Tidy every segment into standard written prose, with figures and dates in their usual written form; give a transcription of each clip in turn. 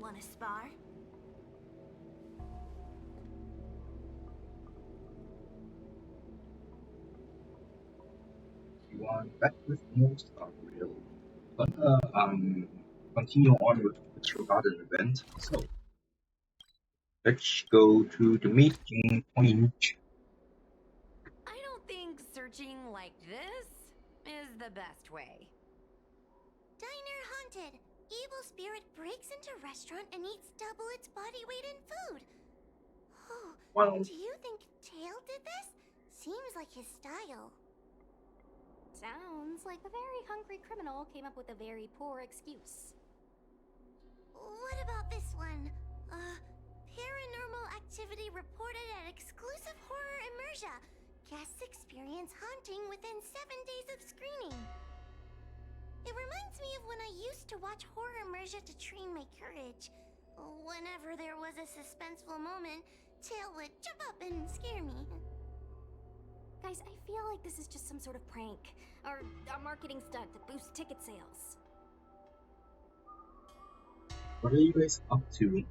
wanna spar? You are back with more Star Rail. But continue on with the Witcher Garden event. So let's go to the meeting point. I don't think searching like this is the best way. Diner haunted. Evil spirit breaks into restaurant and eats double its body weight in food. Oh, Well, do you think Tail did this? Seems like his style. Sounds like a very hungry criminal came up with a very poor excuse. What about this one? Paranormal activity reported at exclusive horror immersia. Guests experience haunting within 7 days of screening. It reminds me of when I used to watch horror immersia to train my courage. Whenever there was a suspenseful moment, Tail would jump up and scare me. Guys, I feel like this is just some sort of prank, or a marketing stunt to boost ticket sales. what are you guys up to?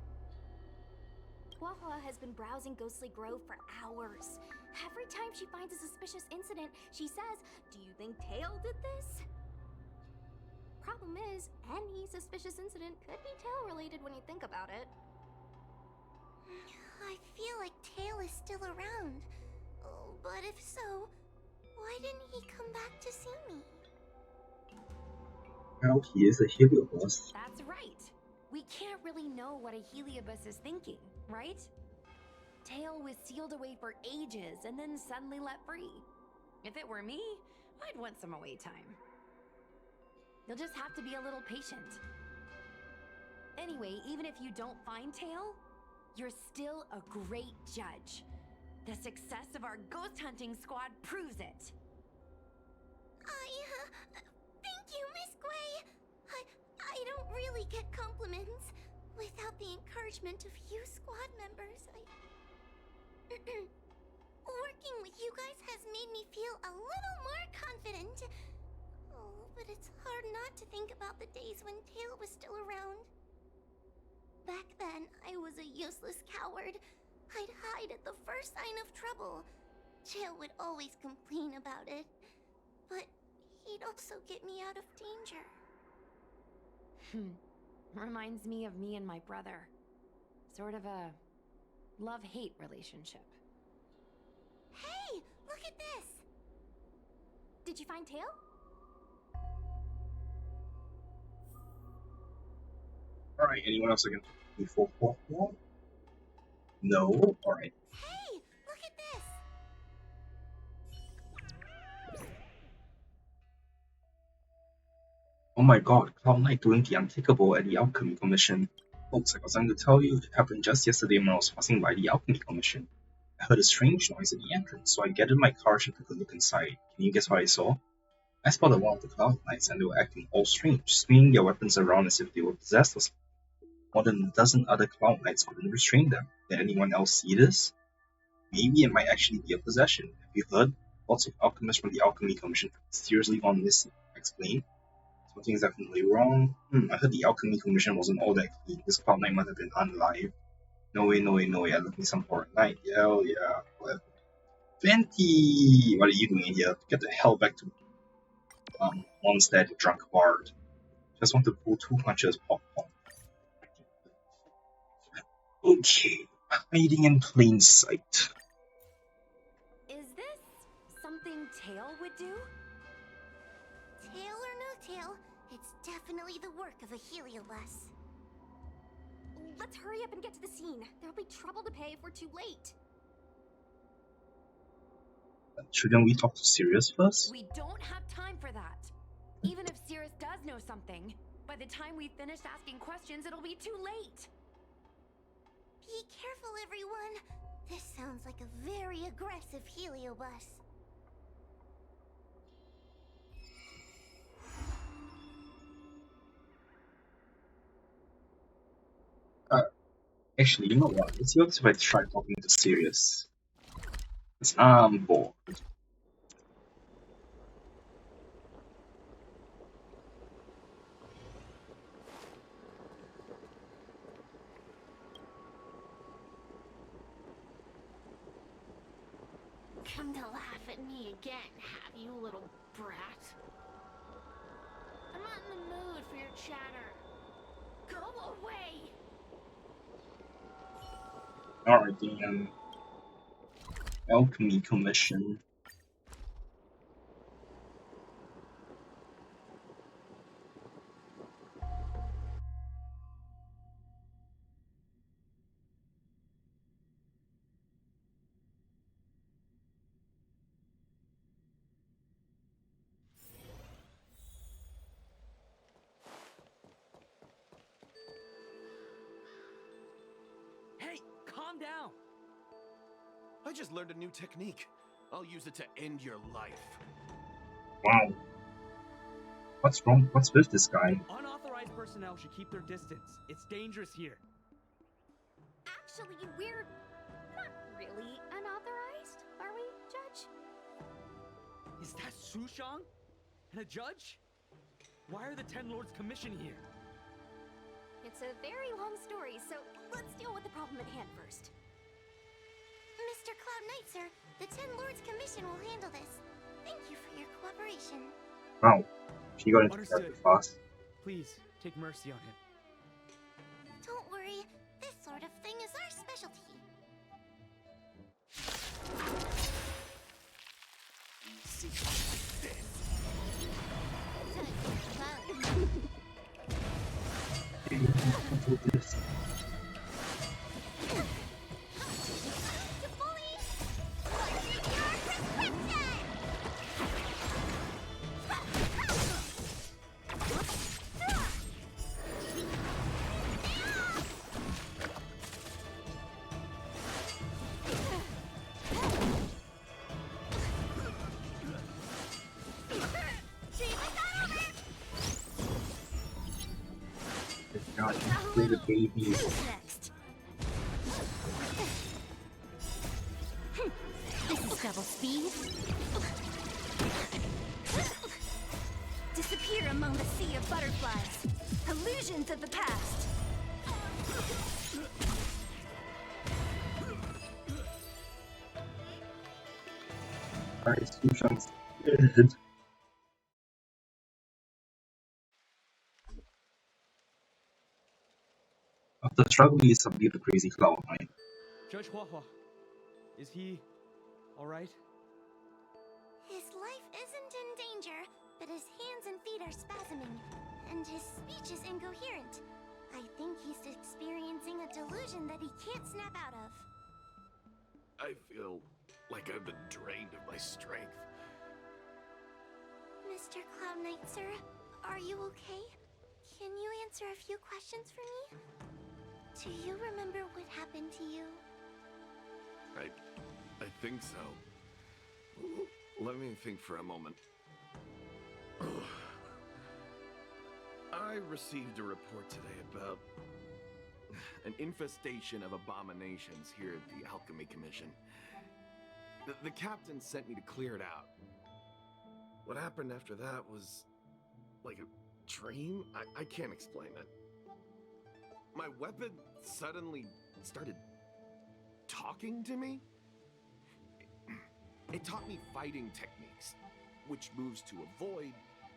Huahua has been browsing Ghostly Grove for hours. Every time she finds a suspicious incident, she says, "Do you think Tail did this?" Problem is, any suspicious incident could be Tail-related when you think about it. I feel like Tail is still around. But if so, why didn't he come back to see me? Well, he is a Heliobus. That's right. We can't really know what a Heliobus is thinking, right? Tail was sealed away for ages and then suddenly let free. If it were me, I'd want some away time. You'll just have to be a little patient. Anyway, even if you don't find Tail, you're still a great judge. The success of our ghost hunting squad proves it. Thank you, Miss Gwei. I don't really get compliments. Without the encouragement of you squad members, working with you guys has made me feel a little more confident. Oh, but it's hard not to think about the days when Tail was still around. Back then, I was a useless coward. I'd hide at the first sign of trouble. Tail would always complain about it, but he'd also get me out of danger. Reminds me of me and my brother. Sort of a love-hate relationship. Hey, look at this! Did you find Tail? Alright, anyone else again? Before Huahua? No? Alright. Hey, look at this! Oh my god, Cloud Knight doing the unthinkable at the Alchemy Commission. Folks, I got something to tell you. It happened just yesterday when I was passing by the Alchemy Commission. I heard a strange noise at the entrance, so I gathered my courage and took a look inside. Can you guess what I saw? I spotted one of the Cloud Knights, and they were acting all strange, swinging their weapons around as if they were possessed or something. More than a dozen other Cloud Knights couldn't restrain them. Did anyone else see this? Maybe it might actually be a possession. Have you heard? Lots of alchemists from the Alchemy Commission have mysteriously gone missing. Explain. Something's definitely wrong. I heard the Alchemy Commission wasn't all that clean. This Cloud Knight must have been unalive. No way, no way, no way. I love me some horror night. Hell yeah. Whatever. Venti! What are you doing here? Get the hell back to Mondstadt, drunk bard. Just want to pull 2 punches, pop pop. Okay. Hiding in plain sight. Is this something Tail would do? Tail or no tail, it's definitely the work of a Heliobus. Let's hurry up and get to the scene. There'll be trouble to pay if we're too late. Shouldn't we talk to Sirius first? We don't have time for that. Even if Sirius does know something, by the time we finish asking questions, it'll be too late. Be careful, everyone. This sounds like a very aggressive Heliobus. Actually, you know what? Let's see if I try talking to Sirius. Because I'm bored. come to laugh at me again, have you, little brat? I'm not in the mood for your chatter. Go away! Alright, the alchemy commission. Hey, calm down! I just learned a new technique. I'll use it to end your life. Wow. What's wrong? What's with this guy? Unauthorized personnel should keep their distance. It's dangerous here. Actually, we're not really unauthorized, are we, Judge? Is that Sushang? And a judge? Why are the Ten Lords Commission here? It's a very long story, so let's deal with the problem at hand first. Mr. Cloud Knight, sir, the Ten Lords Commission will handle this. Thank you for your cooperation. Wow. She got into Understood. character fast. Please, take mercy on him. Don't worry, this sort of thing is our specialty. See this? Do this. God, you the baby. Next. This is double speed. Disappear among the sea of butterflies. Illusions of the past. Alright, Sushang's dead. After struggle, he subdued the crazy Cloud Knight. Judge Huahua, is he alright? His life isn't in danger, but his hands and feet are spasming, and his speech is incoherent. I think he's experiencing a delusion that he can't snap out of. I feel like I've been drained of my strength. Mr. Cloud Knight, sir, are you okay? Can you answer a few questions for me? Do you remember what happened to you? I think so. Let me think for a moment. I received a report today about an infestation of abominations here at the Alchemy Commission. The captain sent me to clear it out. What happened after that was like a dream? I can't explain it. My weapon suddenly started talking to me. It taught me fighting techniques, which moves to avoid,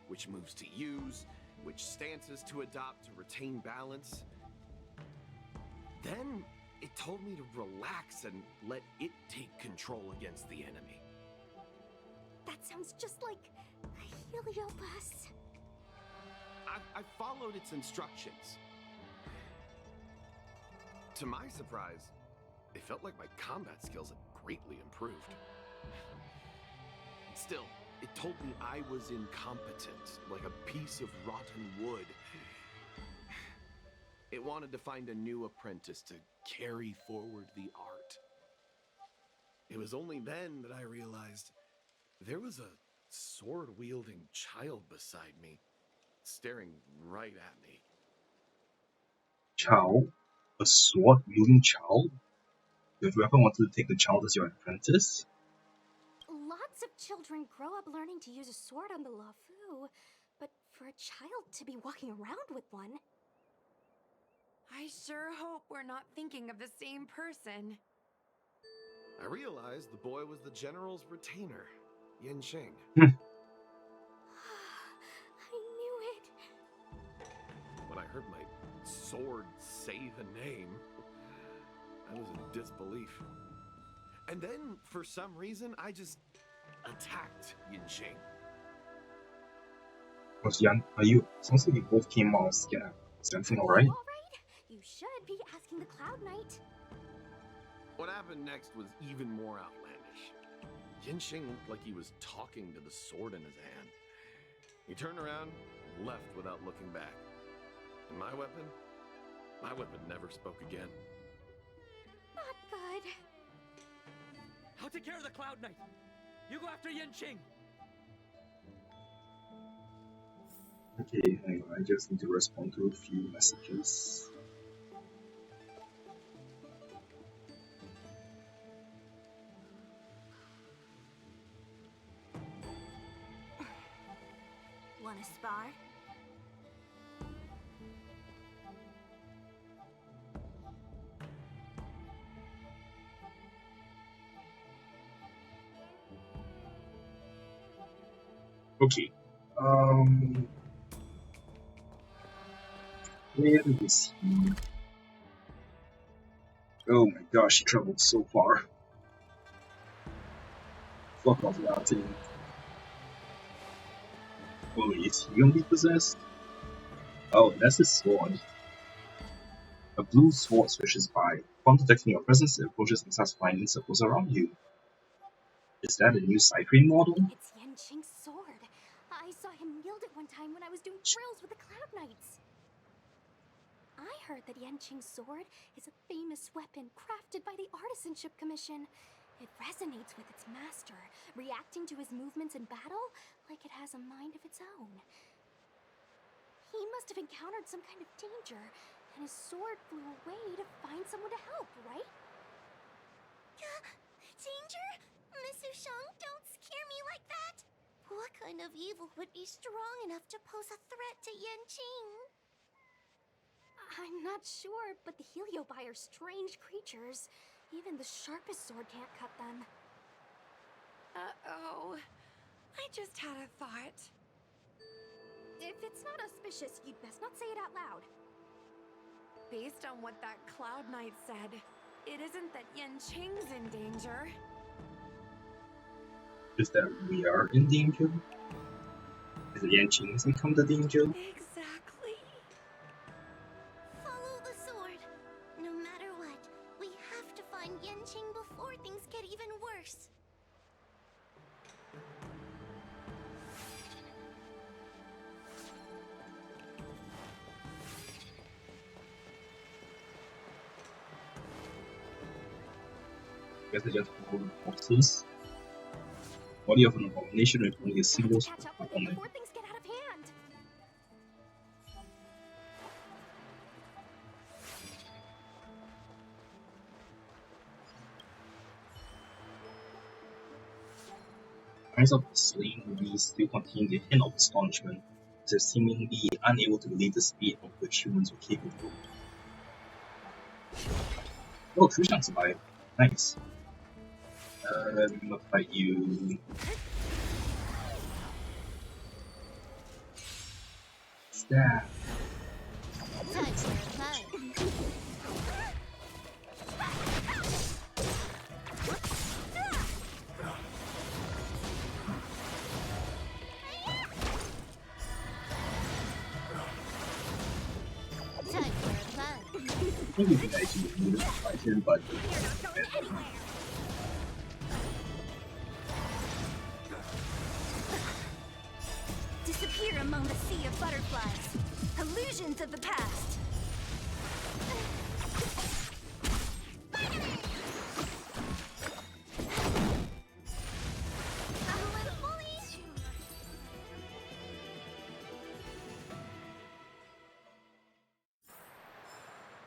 which moves to use, which stances to adopt to retain balance. Then it told me to relax and let it take control against the enemy. That sounds just like a Heliobus. I followed its instructions. To my surprise, it felt like my combat skills had greatly improved. Still, it told me I was incompetent, like a piece of rotten wood. It wanted to find a new apprentice to carry forward the art. It was only then that I realized there was a sword-wielding child beside me, staring right at me. Child? A sword-wielding child? Have you ever wanted to take the child as your apprentice? Lots of children grow up learning to use a sword on the Lafu, but for a child to be walking around with one... I sure hope we're not thinking of the same person. I realized the boy was the general's retainer, Yin Xing. I knew it. When I heard my sword say the name, I was in disbelief. And then, for some reason, I just attacked Yin Xing. Foxian, sounds like you both came out scared. Is everything alright? You alright? You should be asking the Cloud Knight. What happened next was even more outlandish. Yin Xing looked like he was talking to the sword in his hand. He turned around and left without looking back. And my weapon never spoke again. Not good. I'll take care of the Cloud Knight. You go after Yin Xing. Okay, hang on, I just need to respond to a few messages. Wanna spar? Okay. Where is he? Oh my gosh, he traveled so far. Fuck off, Latin. Oh, is he gonna be possessed? Oh, that's his sword. A blue sword swishes by. Upon detecting your presence, it approaches and starts flying in circles around you. Is that a new Cycrane model? It's Yin Xing's sword. I saw him wield it one time when I was doing drills with the Cloud Knights. I heard that Yin Xing's sword is a famous weapon crafted by the Artisanship Commission. It resonates with its master, reacting to his movements in battle like it has a mind of its own. He must have encountered some kind of danger, and his sword flew away to find someone to help, right? Danger? Miss Sushang, don't scare me like that! What kind of evil would be strong enough to pose a threat to Yin Xing? I'm not sure, but the Heliobi are strange creatures. Even the sharpest sword can't cut them. Uh-oh. I just had a thought. If it's not auspicious, you'd best not say it out loud. Based on what that Cloud Knight said, it isn't that Yin Xing's in danger. Is that we are in danger? Is it Yan Qing's become the danger? Exactly. Follow the sword. No matter what, we have to find Yin Xing before things get even worse. Guess they just hold horses. Body of an abomination with only a single Catch up with on it it. before things get out of hand. Eyes of the slain beast still contain the hint of astonishment, as if seemingly unable to believe the speed of which humans were capable. Oh, Trushan survived. Nice. I'm gonna fight you. Stab. Time for a fight. Time for a fight. I think it'd be nice if you needed to fight him, but Disappear among the sea of butterflies. Illusions of the past.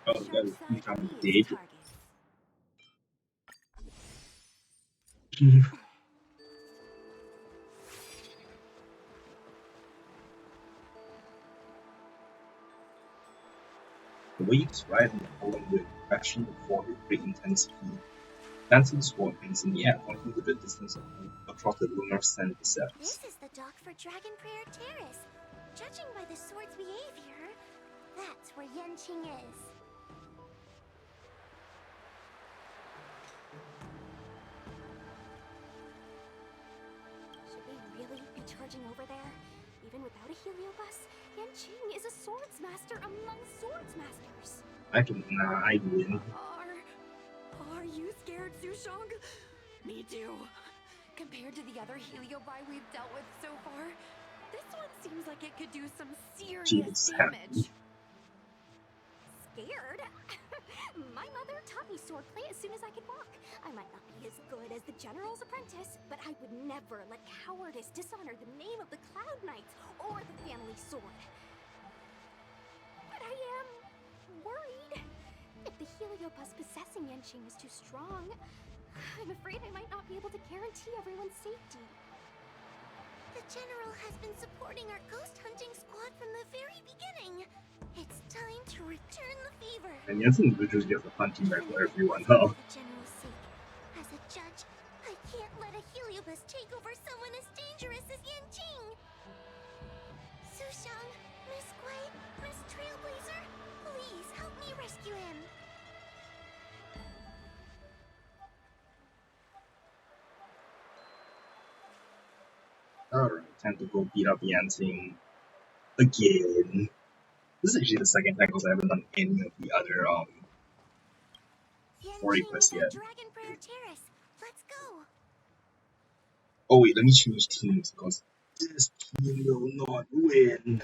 oh, that was you found dead. The waves ride and falling with action before with great intensity. Dancing sword hangs in the air, pointing to the distance across the lunar sandy steppes. This is the dock for Dragon Prayer Terrace. Judging by the sword's behavior, that's where Yanqing is. Should we really be charging over there? Even without a heliobus, Yanqing is a swords master among swords masters. I can I win. Are you scared, Sushong? Me too. Compared to the other heliobi we've dealt with so far, this one seems like it could do some serious Jesus, damage. Scared? My mother taught me swordplay as soon as I could walk. I might not be as good as the general's apprentice, but I would never let cowardice dishonor the name of the Cloud Knights or the family sword. But I am worried. If the heliobus possessing Yanqing is too strong, I'm afraid I might not be able to guarantee everyone's safety. The General has been supporting our ghost hunting squad from the very beginning. It's time to return the fever. And yes, individuals get the hunting back for everyone, For huh? the General's sake. As a judge, I can't let a heliobus take over someone as dangerous as Yanqing. Sushang, Miss Guai, Miss Trailblazer, please help me rescue him. Alright, time to go beat up Yanqing again. This is actually the second time because I haven't done any of the other story Yanqing quests is yet. at Dragon Prayer Terrace. Let's go. Oh wait, let me change teams because this team will not win.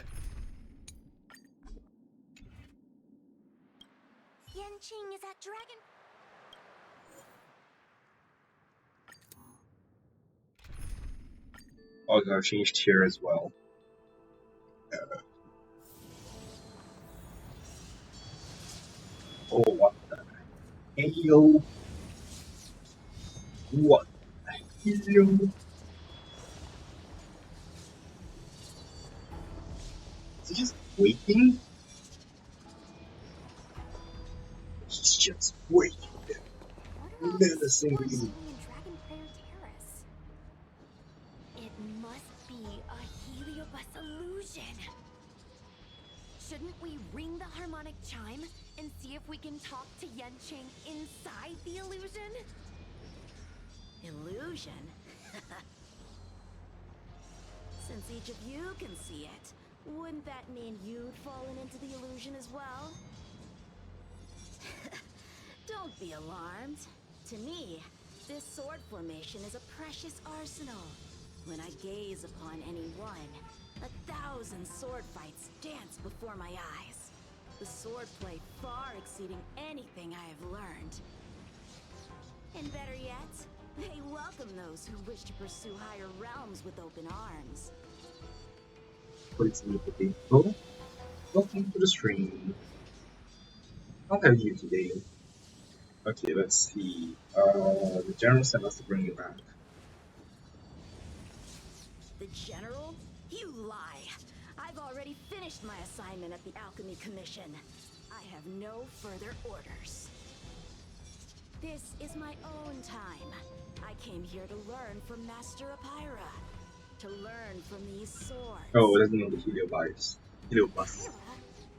Yanqing is at Dragon. Oh, I gotta change tier as well. Oh, what the hey yo? What the hell? Is he just waiting? He's just waiting. What are all Never these seen swords you. doing in Dragon Prayer Terrace? It must be a heliobus illusion. Shouldn't we ring the harmonic chime and see if we can talk to Yanqing inside the illusion? Illusion? Since each of you can see it, wouldn't that mean you'd fallen into the illusion as well? Don't be alarmed. To me, this sword formation is a precious arsenal. When I gaze upon any one, 1,000 sword fights dance before my eyes. The swordplay far exceeding anything I have learned. And better yet, they welcome those who wish to pursue higher realms with open arms. Please leave the people. Welcome to the stream. How have you today? Okay, let's see. The general sent us to bring you back. The General? You lie! I've already finished my assignment at the Alchemy Commission. I have no further orders. This is my own time. I came here to learn from Master Apira. To learn from these swords. Oh, it doesn't know the heliobus. Heliobus. Apira?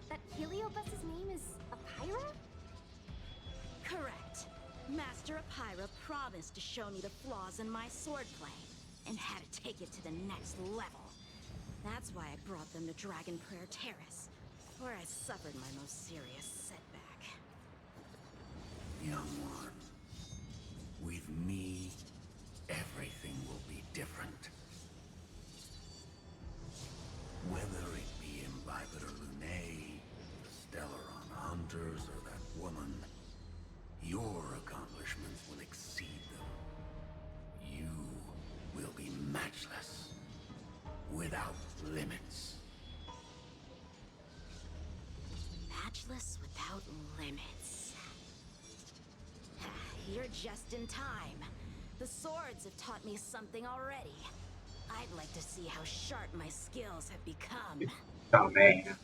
That heliobus's name is Apira? Correct. Master Apira promised to show me the flaws in my swordplay, and had to take it to the next level. That's why I brought them to Dragon Prayer Terrace, where I suffered my most serious setback. Young one, with me, everything will be different. Whether it be Imbibitor Lunae, the Stellaron Hunters, or that woman, your accomplishments will exceed them. You will be matchless, without limits. Matchless without limits. You're just in time. The swords have taught me something already. I'd like to see how sharp my skills have become. Oh man.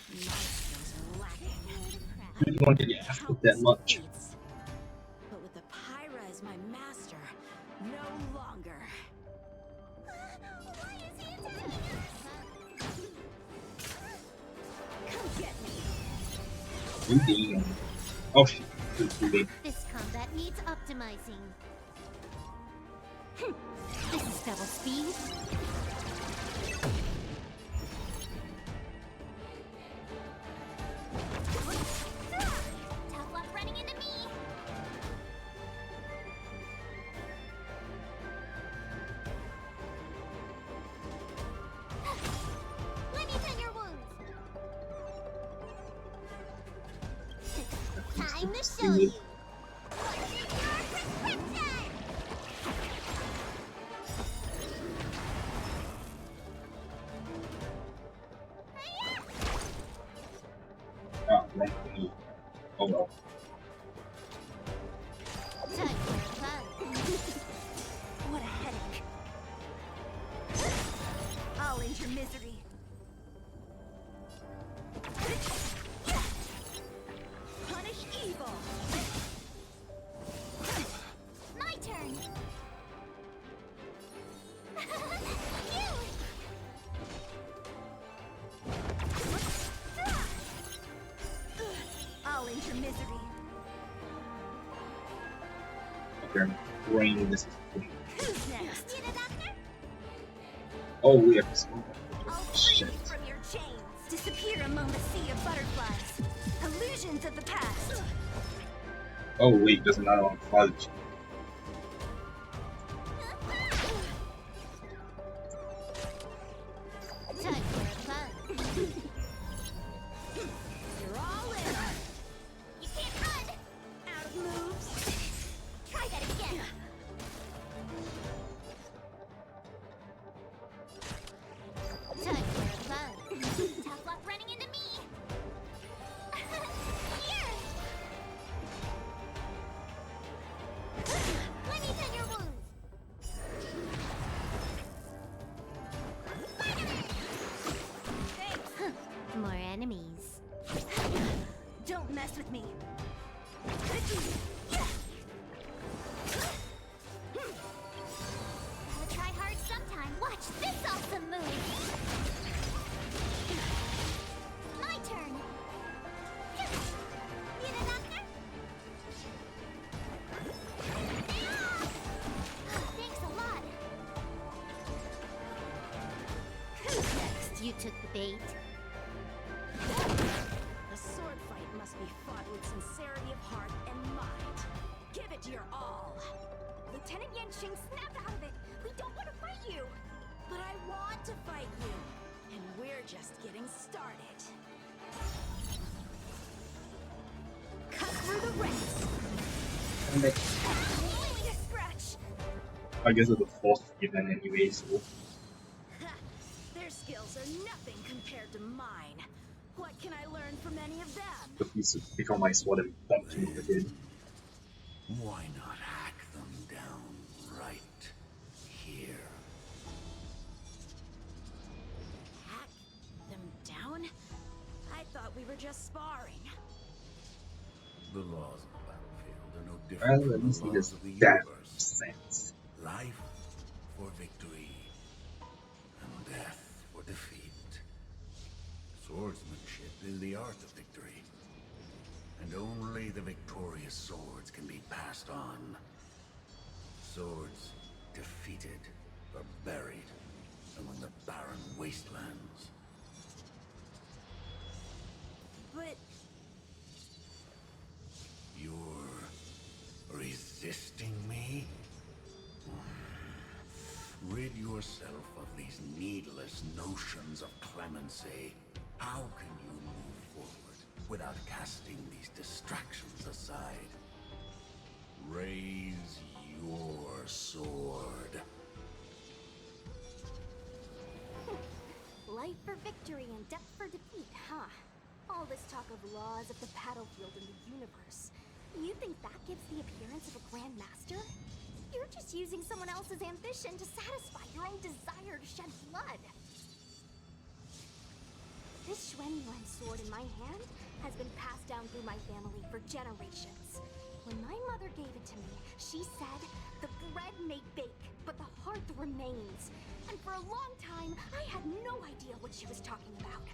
My skills are lacking. really want to get after that much. Defeats. But with the Pyra as my master, no longer. Why is he attacking us? Come get me. Indeed. Oh shit. This combat needs optimizing. This is double speed. Tough luck running into me. Let me tend your wounds. Time to show you. What's your prescription? Ah, wrong for me. Oh well. Time for fun. What a headache. I'll end your misery. Punish evil. My turn. I'll end your misery. Okay, I'm brain this is clean. Who's next? Need a doctor? Oh, we have to smoke. I'll free Shit. you from your chains. Disappear among the sea of butterflies. Illusions of the past. Oh wait, doesn't matter on fudge. Time for fun. You're all in. You can't run. Out of moves. Try that again. Time for fun. Tough luck running into me. Here. Let me tend your wounds. Thanks. More enemies. Don't mess with me. Gotta try hard sometime. Watch this awesome move. My turn. Need a doctor? Thanks a lot. Who's next? You took the bait. The sword fight must be fought with sincerity of heart and mind. Give it your all. Lieutenant Yanxing, snap out of it. We don't want to fight you. But I want to fight you. And we're just getting started. Cut through the ranks. And they, Only a scratch. I guess it's the fourth event anyway, so Ha! Their skills are nothing compared to mine. What can I learn from any of them? the piece of pick on my sword and bump him with it. Why not hack them down right here? Hack them down? I thought we were just sparring. The laws of the battlefield are no Well, different at from least the he laws has of the that universe. sense. Life for victory, and death for defeat. Swordsmanship is the art of victory, and only the victorious swords can be passed on. Swords defeated are buried among the barren wastelands. But You're resisting me? Rid yourself of these needless notions of clemency. How can you move forward without casting these distractions aside? Raise your sword. Life for victory and death for defeat, huh? All this talk of laws of the battlefield and the universe. You think that gives the appearance of a Grand Master? You're just using someone else's ambition to satisfy your own desire to shed blood. This Xuan Yuan sword in my hand has been passed down through my generations. When my mother gave it to me, she said, the bread may bake, but the heart remains. And for a long time, I had no idea what she was talking about.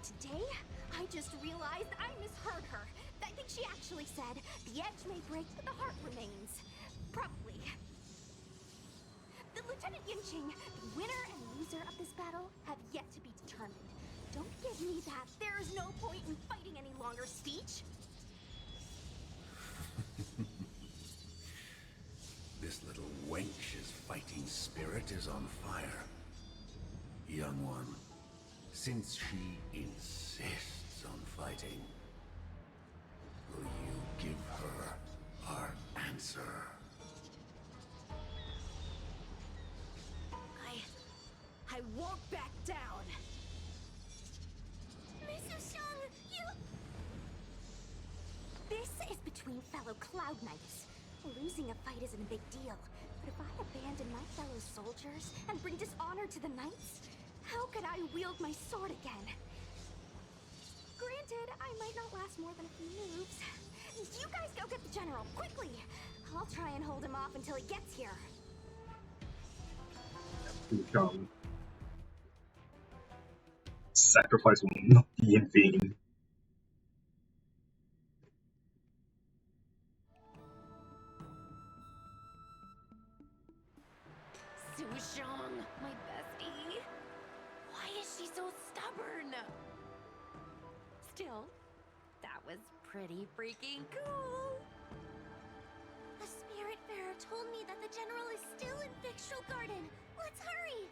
Today, I just realized I misheard her. I think she actually said, the edge may break, but the heart remains. Probably. The Lieutenant Yinqing, the winner and loser of this battle, have yet to be determined. Don't give me that there is no point in fighting any longer speech. This little wench's fighting spirit is on fire. Young one, since she insists on fighting, will you give her our answer? I won't back down! Miss Sushang, you... This is between fellow Cloud Knights. Losing a fight isn't a big deal, but if I abandon my fellow soldiers and bring dishonor to the Knights, how could I wield my sword again? Granted, I might not last more than a few moves. You guys go get the General, quickly! I'll try and hold him off until he gets here. Sacrifice will not be in vain. Sushang, my bestie. Why is she so stubborn? Still, that was pretty freaking cool. A Spiritfarer told me that the General is still in Victral Garden. Let's hurry!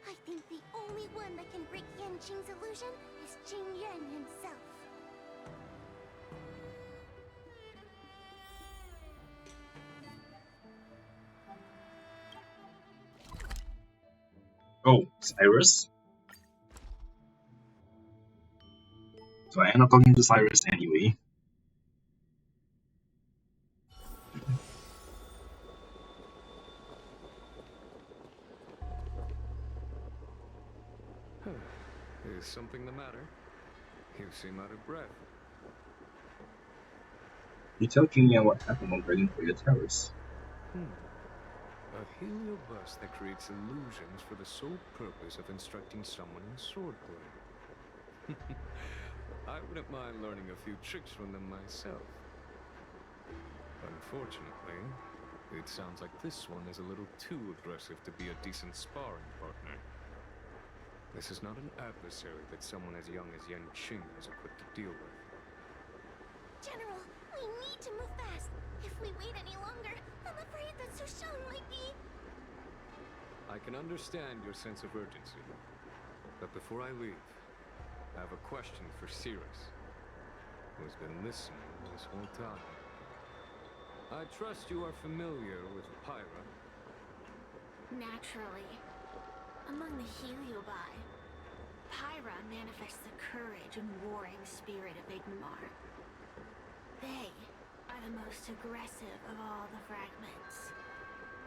I think the only one that can break Yanqing's illusion is Jing Yuan himself. Oh, Cyrus? So I end up talking to Cyrus anyway. Is something the matter? You seem out of breath. You tell Jing Yuan what happened while breaking through your terrace. A heliobus that creates illusions for the sole purpose of instructing someone in swordplay. I wouldn't mind learning a few tricks from them myself. Unfortunately, it sounds like this one is a little too aggressive to be a decent sparring partner. This is not an adversary that someone as young as Yanqing is equipped to deal with. General, we need to move fast. If we wait any longer, I'm afraid that Sushang might be... I can understand your sense of urgency. But before I leave, I have a question for Cirrus, who's been listening this whole time. I trust you are familiar with Pyra. Naturally. Among the Heliobi, Pyra manifests the courage and warring spirit of Igmar. They are the most aggressive of all the fragments.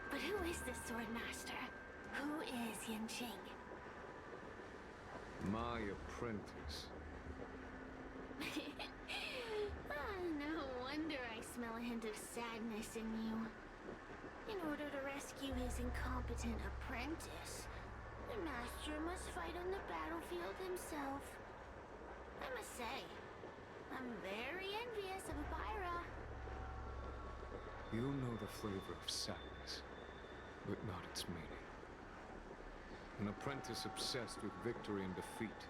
But who is this sword master? Who is Yanqing? My apprentice. No wonder I smell a hint of sadness in you. In order to rescue his incompetent apprentice, the master must fight on the battlefield himself. I must say, I'm very envious of Pyra. You know the flavor of sadness, but not its meaning. An apprentice obsessed with victory and defeat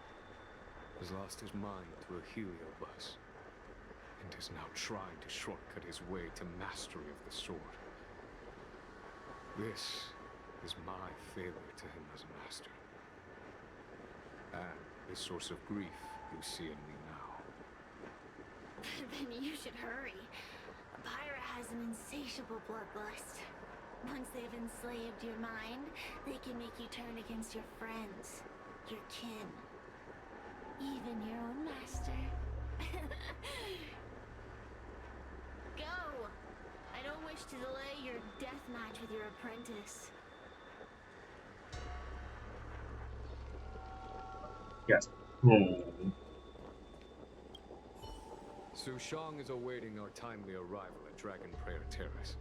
has lost his mind to a heliobus, and is now trying to shortcut his way to mastery of the sword. This is my failure to him as a master, and the source of grief you see in me now. Then you should hurry. Pyra has an insatiable bloodlust. Once they've enslaved your mind, they can make you turn against your friends, your kin, even your own master. Go! I don't wish to delay your death match with your apprentice. Yes. Sushang is awaiting our timely arrival at Dragon Prayer Terrace.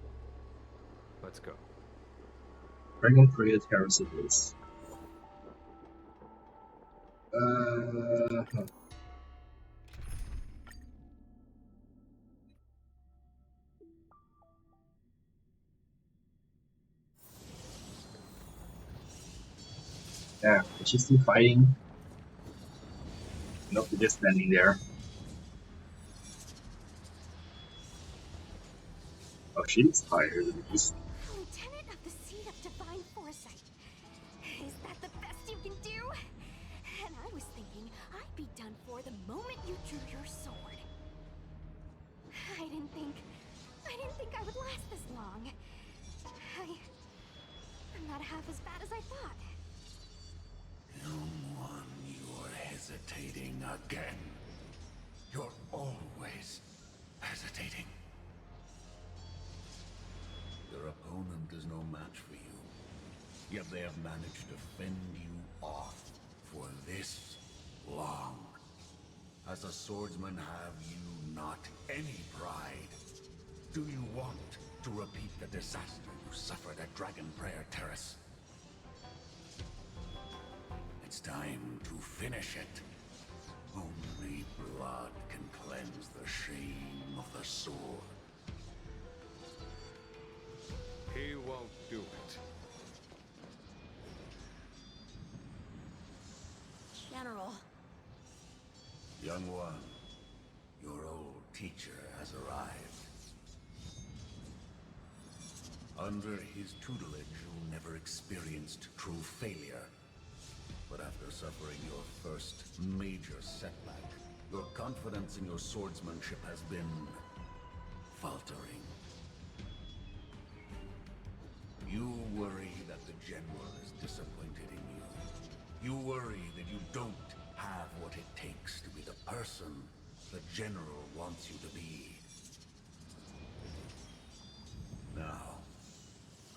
Let's go. Dragon Prayer Terrace it is. Yeah, is she still fighting? Nope, they're just standing there. Oh, she's tired at least. Lieutenant of the Seed of Divine Foresight. Is that the best you can do? And I was thinking I'd be done for the moment you drew your sword. I didn't think I would last this long. I'm not half as bad as I thought. Young one, you're hesitating again. You're always hesitating. Your opponent is no match for you. Yet they have managed to fend you off for this long. As a swordsman, have you not any pride? Do you want to repeat the disaster you suffered at Dragon Prayer Terrace? It's time to finish it. Only blood can cleanse the shame of the sword. He won't do it. General. Young one, your old teacher has arrived. Under his tutelage, you never experienced true failure. But after suffering your first major setback, your confidence in your swordsmanship has been faltering. You worry that the general is disappointed in you. You worry that you don't have what it takes to be the person the general wants you to be. Now,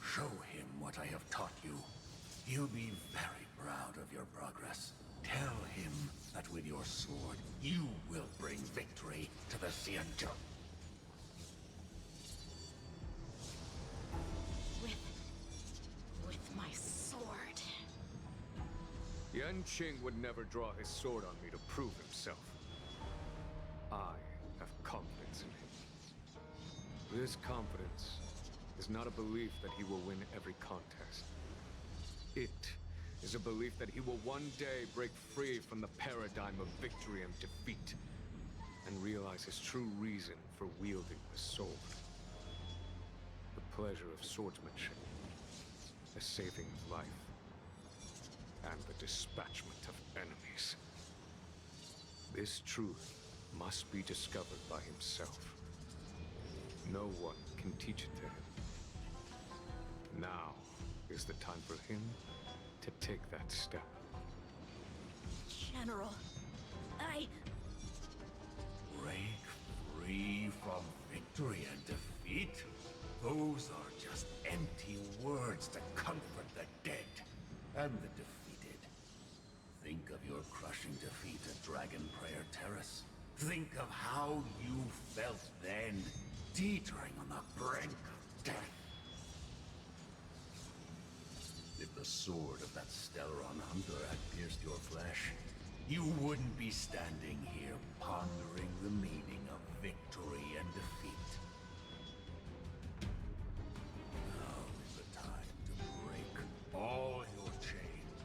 show him what I have taught you. He'll be very proud of your progress. Tell him that with your sword, you will bring victory to the Xianzhou. With my sword. Yanqing would never draw his sword on me to prove himself. I have confidence in him. This confidence is not a belief that he will win every contest. It is a belief that he will one day break free from the paradigm of victory and defeat, and realize his true reason for wielding the sword. The pleasure of swordsmanship, the saving of life, and the dispatchment of enemies. This truth must be discovered by himself. No one can teach it to him. Now is the time for him to take that step. General, Break free from victory and defeat? Those are just empty words to comfort the dead and the defeated. Think of your crushing defeat at Dragon Prayer Terrace. Think of how you felt then, teetering on the brink of death. If the sword of that Stellaron hunter had pierced your flesh, you wouldn't be standing here pondering the meaning of victory and defeat. Now is the time to break all your chains.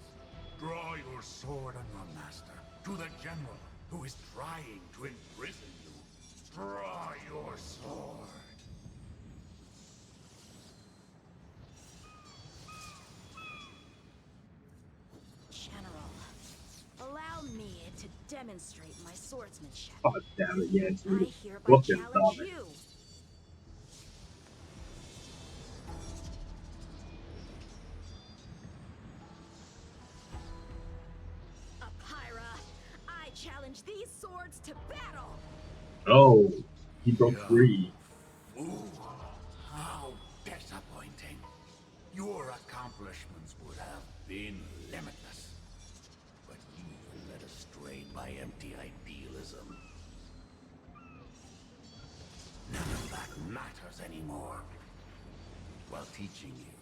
Draw your sword on your master, to the general who is trying to imprison you. Draw your sword. General, allow me to demonstrate my swordsmanship. Oh damn it, yeah, I dude. hereby Look at challenge that. you. Apira, I challenge these swords to battle. Oh, he broke Yeah. free. Fool! How disappointing. Your accomplishments would have been limitless. But you were led astray by empty idealism. matters anymore. While teaching you,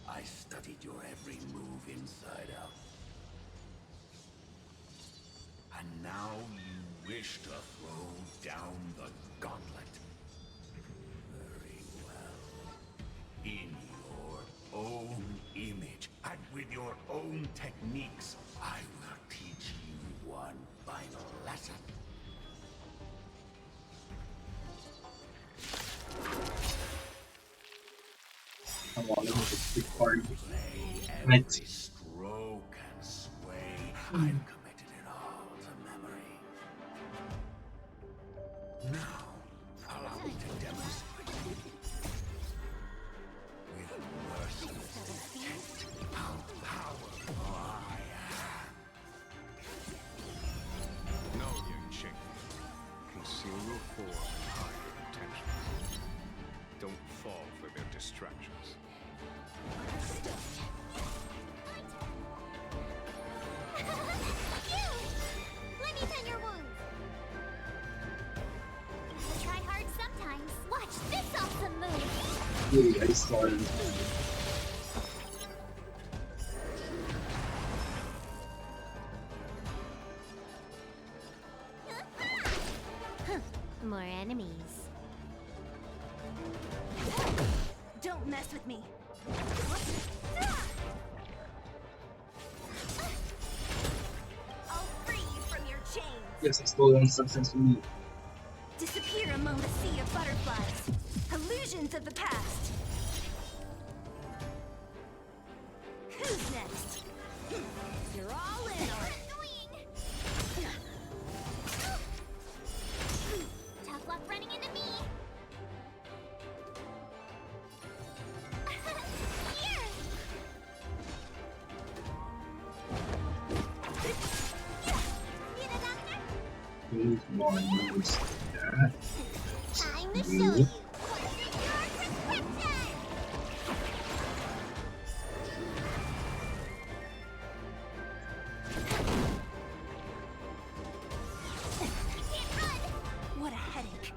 I studied your every move inside out. And now you wish to throw down the gauntlet. Very well. In your own image, and with your own techniques, I will teach you one final lesson. Come on, this is a big party. Every Right. stroke and sway, I've committed it all to memory. Now, allow me to demonstrate with merciless intent how powerful I am. No, Ying-Ching. Conceal your form and hide your intentions. Don't fall for their distractions. Let me tend your wounds. Try hard sometimes. Watch this awesome move. Yeah, I started. More enemies. Don't mess with me. I'll free you from your chains. Yes, I stole on successfully. Disappear among the sea of butterflies. Illusions of the past. Who's next? You're all in on it. Annoying. Tough luck running into me. Here. Need a doctor? Move more moves. Yeah. Time to show you. What's in your prescription? Can't run. What a headache.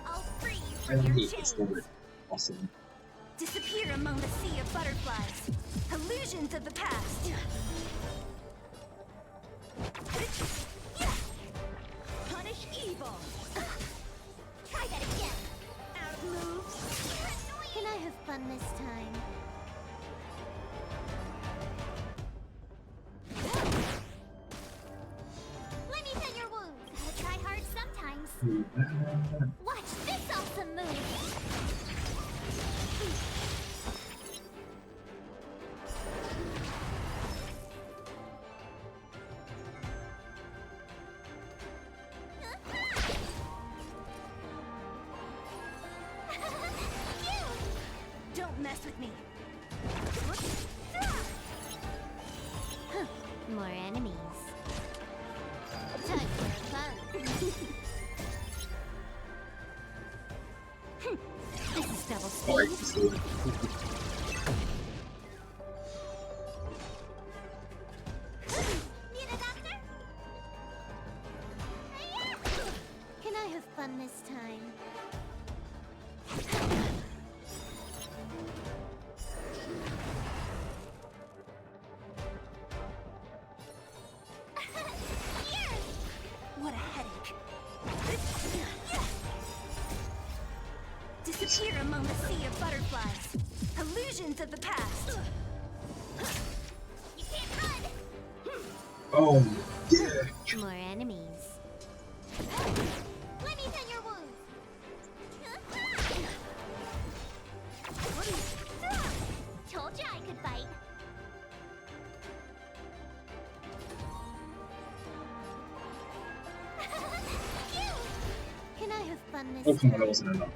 I'll free you I from your hate chains. this word. Awesome. Disappear among the sea of butterflies. Illusions of the past. Punish evil. Try that again. Out of moves. Can I have fun this time? Let me tend your wounds. Gotta try hard sometimes. Watch this awesome move. Don't mess with me. More enemies. Time for fun. This is double Alright, speed. so Need a doctor? Can I have fun this time? Here! What a headache. Disappear among the sea of butterflies. Illusions of the past. You can't run! oh yeah. More enemies. Let me tend your wounds. Told you I could fight. Can I have fun this Oh come on, time? that wasn't enough.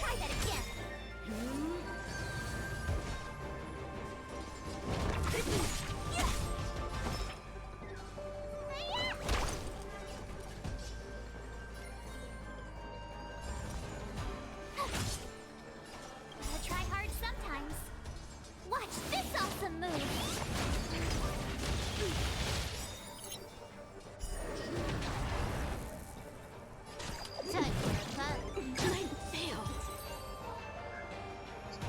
Try that again. Gotta try hard sometimes. Watch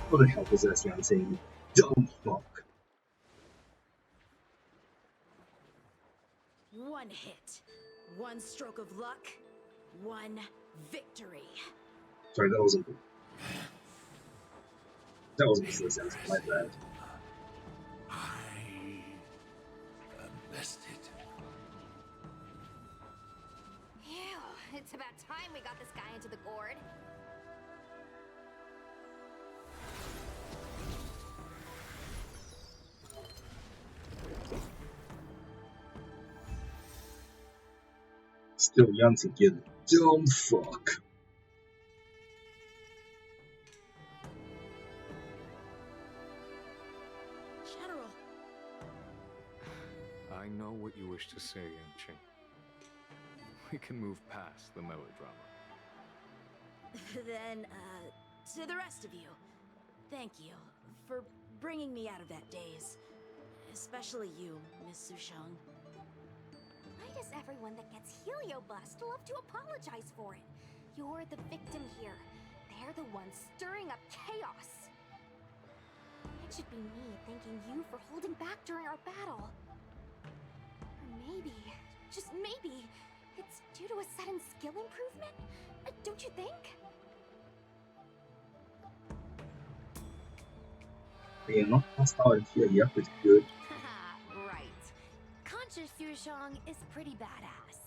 What the hell was that Yan saying? Dumb fuck. One hit, one stroke of luck, one victory. Sorry, that wasn't Mr. Sense, my bad. I am bested. Phew, it's about time we got this guy into the gourd. Still young to get dumb fuck. General. I know what you wish to say, Yanqing. We can move past the melodrama. Then, to the rest of you, thank you for bringing me out of that daze. Especially you, Miss Sushang. Why does everyone that gets heliobust love to apologize for it? You're the victim here. They're the ones stirring up chaos. It should be me thanking you for holding back during our battle. Or maybe, just maybe, it's due to a sudden skill improvement? Don't you think? Being not hostile and here, yeah, pretty good. Haha, right. Conscious Sushang is pretty badass.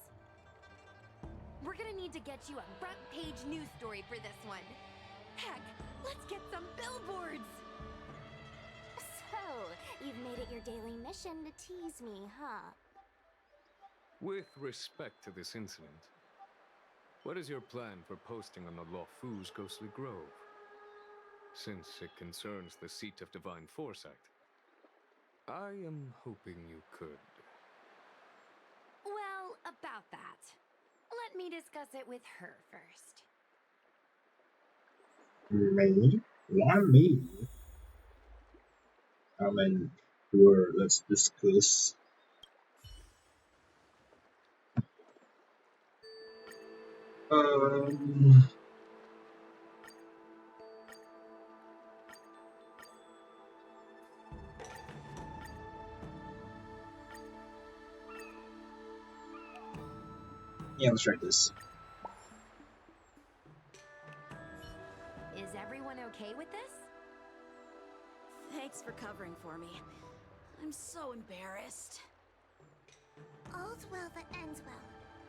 We're gonna need to get you a front page news story for this one. Heck, let's get some billboards! So, you've made it your daily mission to tease me, huh? With respect to this incident, what is your plan for posting on the Luofu's Ghostly Grove? Since it concerns the seat of divine foresight, I am hoping you could. Well, about that. Let me discuss it with her first. Me? Why me? I mean, sure, let's discuss. Yeah, let's try this. Is everyone okay with this? Thanks for covering for me. I'm so embarrassed. All's well that ends well.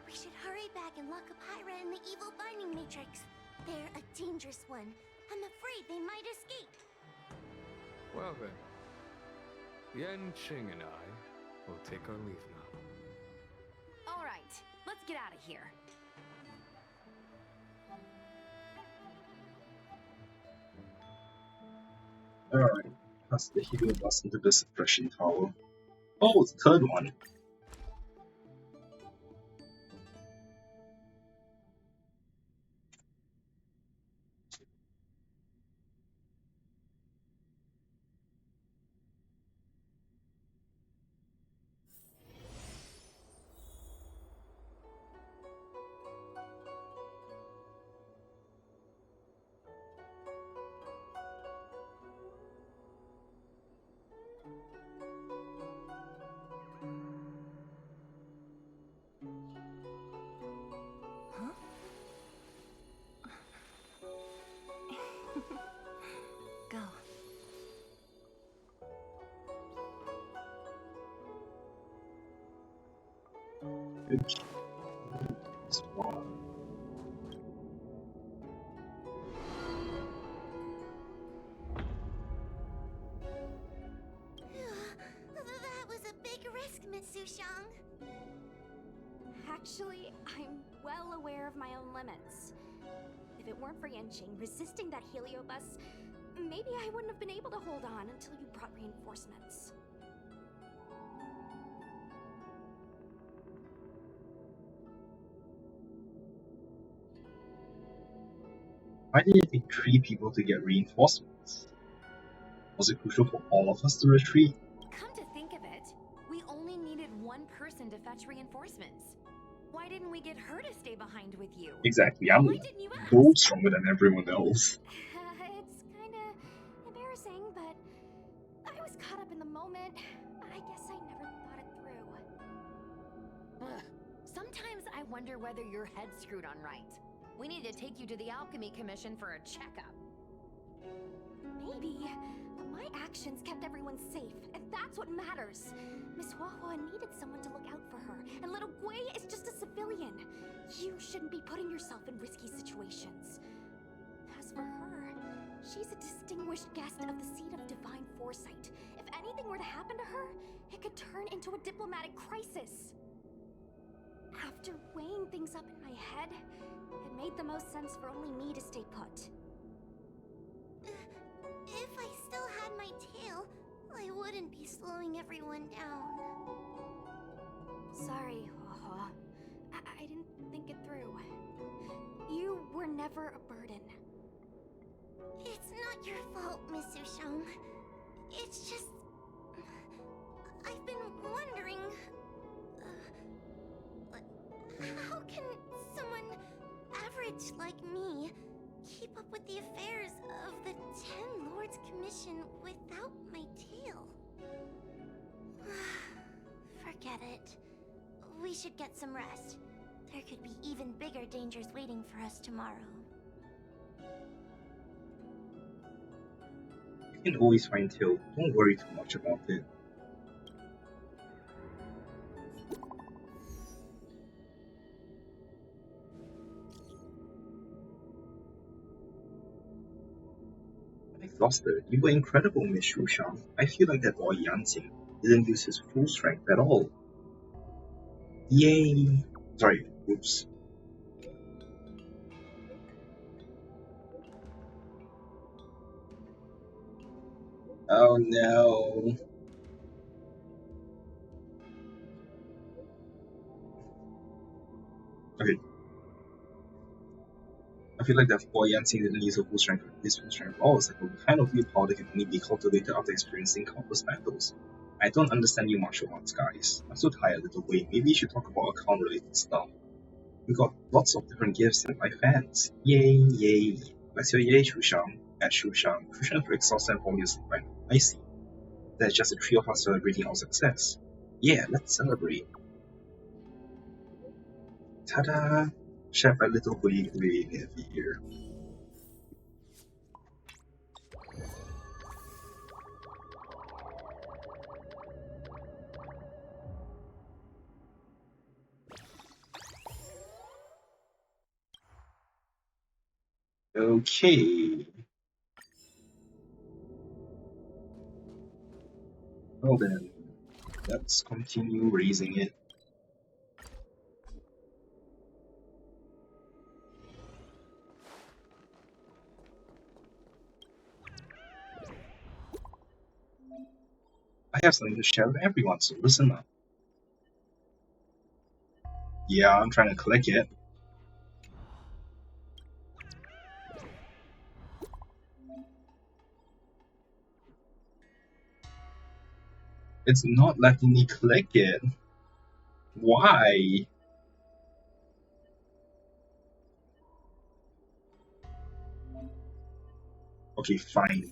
We should hurry back and lock up Hyra in the evil binding matrix. They're a dangerous one. I'm afraid they might escape. Well then, Yanqing and I will take our leave now. All right, let's get out of here. Alright, that's the hero bus into the suppression tower. Oh, it's the third one. Go. It's wrong. That was a big risk, Miss Sushang. Actually, I'm well aware of my own limits. If it weren't for Yanqing resisting that heliobus, maybe I wouldn't have been able to hold on until you brought reinforcements. Why did it take 3 people to get reinforcements? Was it crucial for all of us to retreat? Come to think of it, we only needed one person to fetch reinforcements. Why didn't we get her to stay behind with you? Exactly, I'm Why didn't you ask? both stronger than everyone else. It's wonder whether your head's screwed on right. We need to take you to the Alchemy Commission for a checkup. Maybe, but my actions kept everyone safe, and that's what matters. Miss Huahua needed someone to look out for her, and little Gui is just a civilian. You shouldn't be putting yourself in risky situations. As for her, she's a distinguished guest of the seat of divine foresight. If anything were to happen to her, it could turn into a diplomatic crisis. After weighing things up in my head, it made the most sense for only me to stay put. If I still had my tail, I wouldn't be slowing everyone down. Sorry, Huahua. I didn't think it through. You were never a burden. It's not your fault, Miss Sushang. It's just... I've been wondering... how can someone average like me keep up with the affairs of the Ten Lords Commission without my tail? Forget it. We should get some rest. There could be even bigger dangers waiting for us tomorrow. You can always find Tail. Don't worry too much about it. I'm exhausted. You were incredible, Miss Sushang. I feel like that boy Yanqing didn't use his full strength at all. Yay! Sorry, oops. Oh no. Okay. I feel like that boy Yanqing didn't use his full strength at all. It's like a kind of willpower that can only be cultivated after experiencing countless battles. I don't understand you martial arts guys. I'm so tired of the way. Maybe you should talk about account-related stuff. We got lots of different gifts and my fans. Yay, yay. Let's your yay, Sushang. At Sushang. Sushang for exhausted and formula sleep right now. I see. That's just the three of us celebrating our success. Yeah, let's celebrate. Ta-da! Chef a little way here. Okay. Well then, let's continue raising it. I have something to share with everyone, so listen up. Yeah, I'm trying to click it. It's not letting me click it. Why? Okay, fine.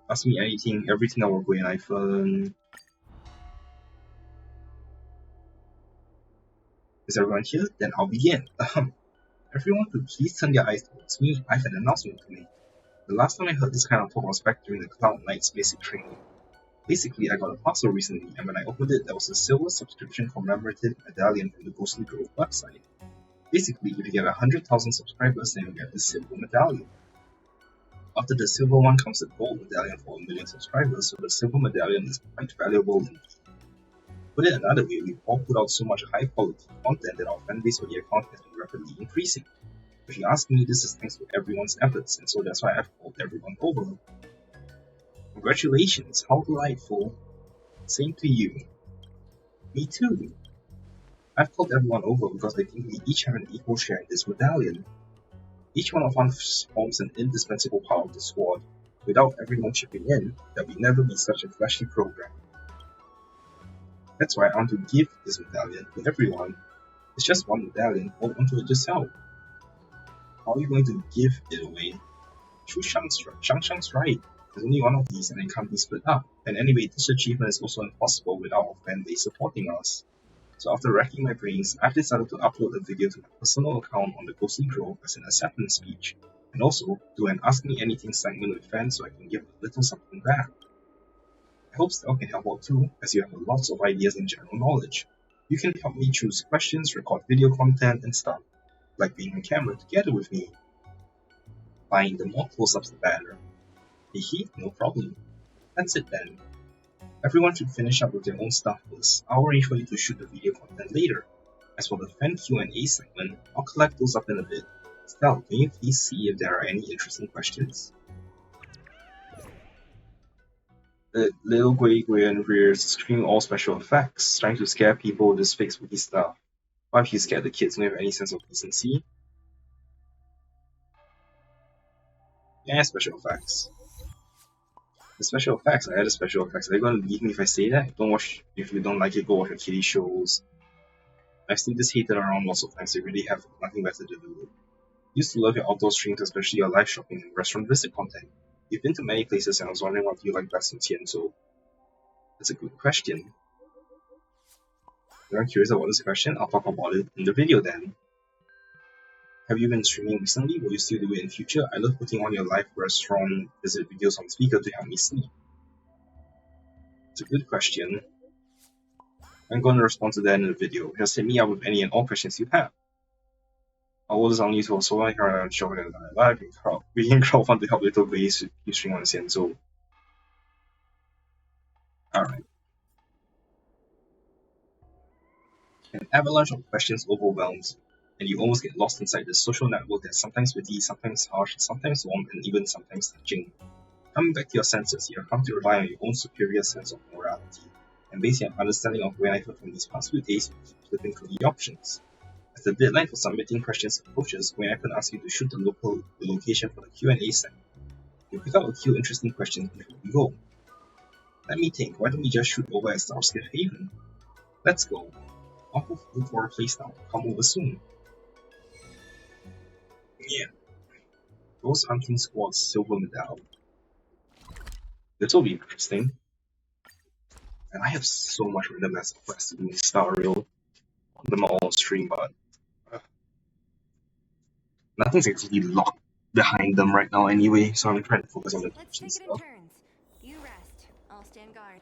Ask me anything, everything I will go in iPhone. Is everyone here? Then I'll begin. Everyone could please turn their eyes towards me. I have an announcement to make. The last time I heard this kind of talk was back during the Cloud Knight's basic training. Basically, I got a parcel recently, and when I opened it, there was a silver subscription commemorative medallion from the Ghostly Grove website. Basically, if you get 100,000 subscribers, then you get this silver medallion. After the silver one comes a gold medallion for 1 million subscribers, so the silver medallion is quite valuable indeed. Put it another way, we've all put out so much high quality content that our fanbase for the account has been rapidly increasing. If you ask me, this is thanks to everyone's efforts, and so that's why I've called everyone over. Congratulations, how delightful. Same to you. Me too. I've called everyone over because I think we each have an equal share in this medallion. Each one of us forms an indispensable part of the squad. Without everyone chipping in, there would never be such a flashy program. That's why I want to give this medallion to everyone. It's just one medallion, hold onto it yourself. How are you going to give it away? Shang's right. There's only one of these and it can't be split up. And anyway, this achievement is also impossible without our fan base supporting us. So after racking my brains, I've decided to upload a video to my personal account on the Ghostly Grove as an acceptance speech, and also do an Ask Me Anything segment with fans so I can give a little something back. I hope Stell can help out too, as you have lots of ideas and general knowledge. You can help me choose questions, record video content, and stuff, like being on camera together with me. Fine, the more close-ups the better. Hehe, no problem. That's it then. Everyone should finish up with their own stuff first. I'll arrange for you to shoot the video content later. As for the fan Q&A segment, I'll collect those up in a bit. Stell, can you please see if there are any interesting questions? Little Gui and Rears scream all special effects, trying to scare people with this fake spooky stuff. Why if you scared the kids don't have any sense of decency? Yeah, special effects. The special effects, I added special effects. Are you gonna leave me if I say that? Don't watch, if you don't like it, go watch your kiddie shows. I've seen this hated around lots of times, so you really have nothing better to do. Used to love your outdoor streams, especially your live shopping and restaurant visit content. You've been to many places and I was wondering what you like best in Tianzhou. That's a good question. If you're curious about this question, I'll talk about it in the video then. Have you been streaming recently? Will you still do it in future? I love putting on your live restaurant visit videos on speaker to help me sleep. It's a good question. I'm going to respond to that in the video. Just hit me up with any and all questions you have. I will on you to so like our show and live we can crowdfund to help Little Blaze keep streaming on Tianzhou. Alright. An avalanche of questions overwhelms, and you almost get lost inside this social network that's sometimes witty, sometimes harsh, sometimes warm, and even sometimes touching. Coming back to your senses, you have come to rely on your own superior sense of morality, and base your understanding of where I heard from these past few days, you keep flipping through the options. As the deadline for submitting questions approaches, when I can ask you to shoot the location for the Q&A segment, you pick out a few interesting questions before we go. Let me think, why don't we just shoot over at Starskip Haven? Let's go. I'll go look for a place now. Come over soon. Yeah. Those hunting squad's silver medal. This will be interesting. And I have so much random as quests to do in Star Rail. Them all on stream, but nothing's actually locked behind them right now anyway, so I'm trying to focus on the action stuff. You rest. I'll stand guard.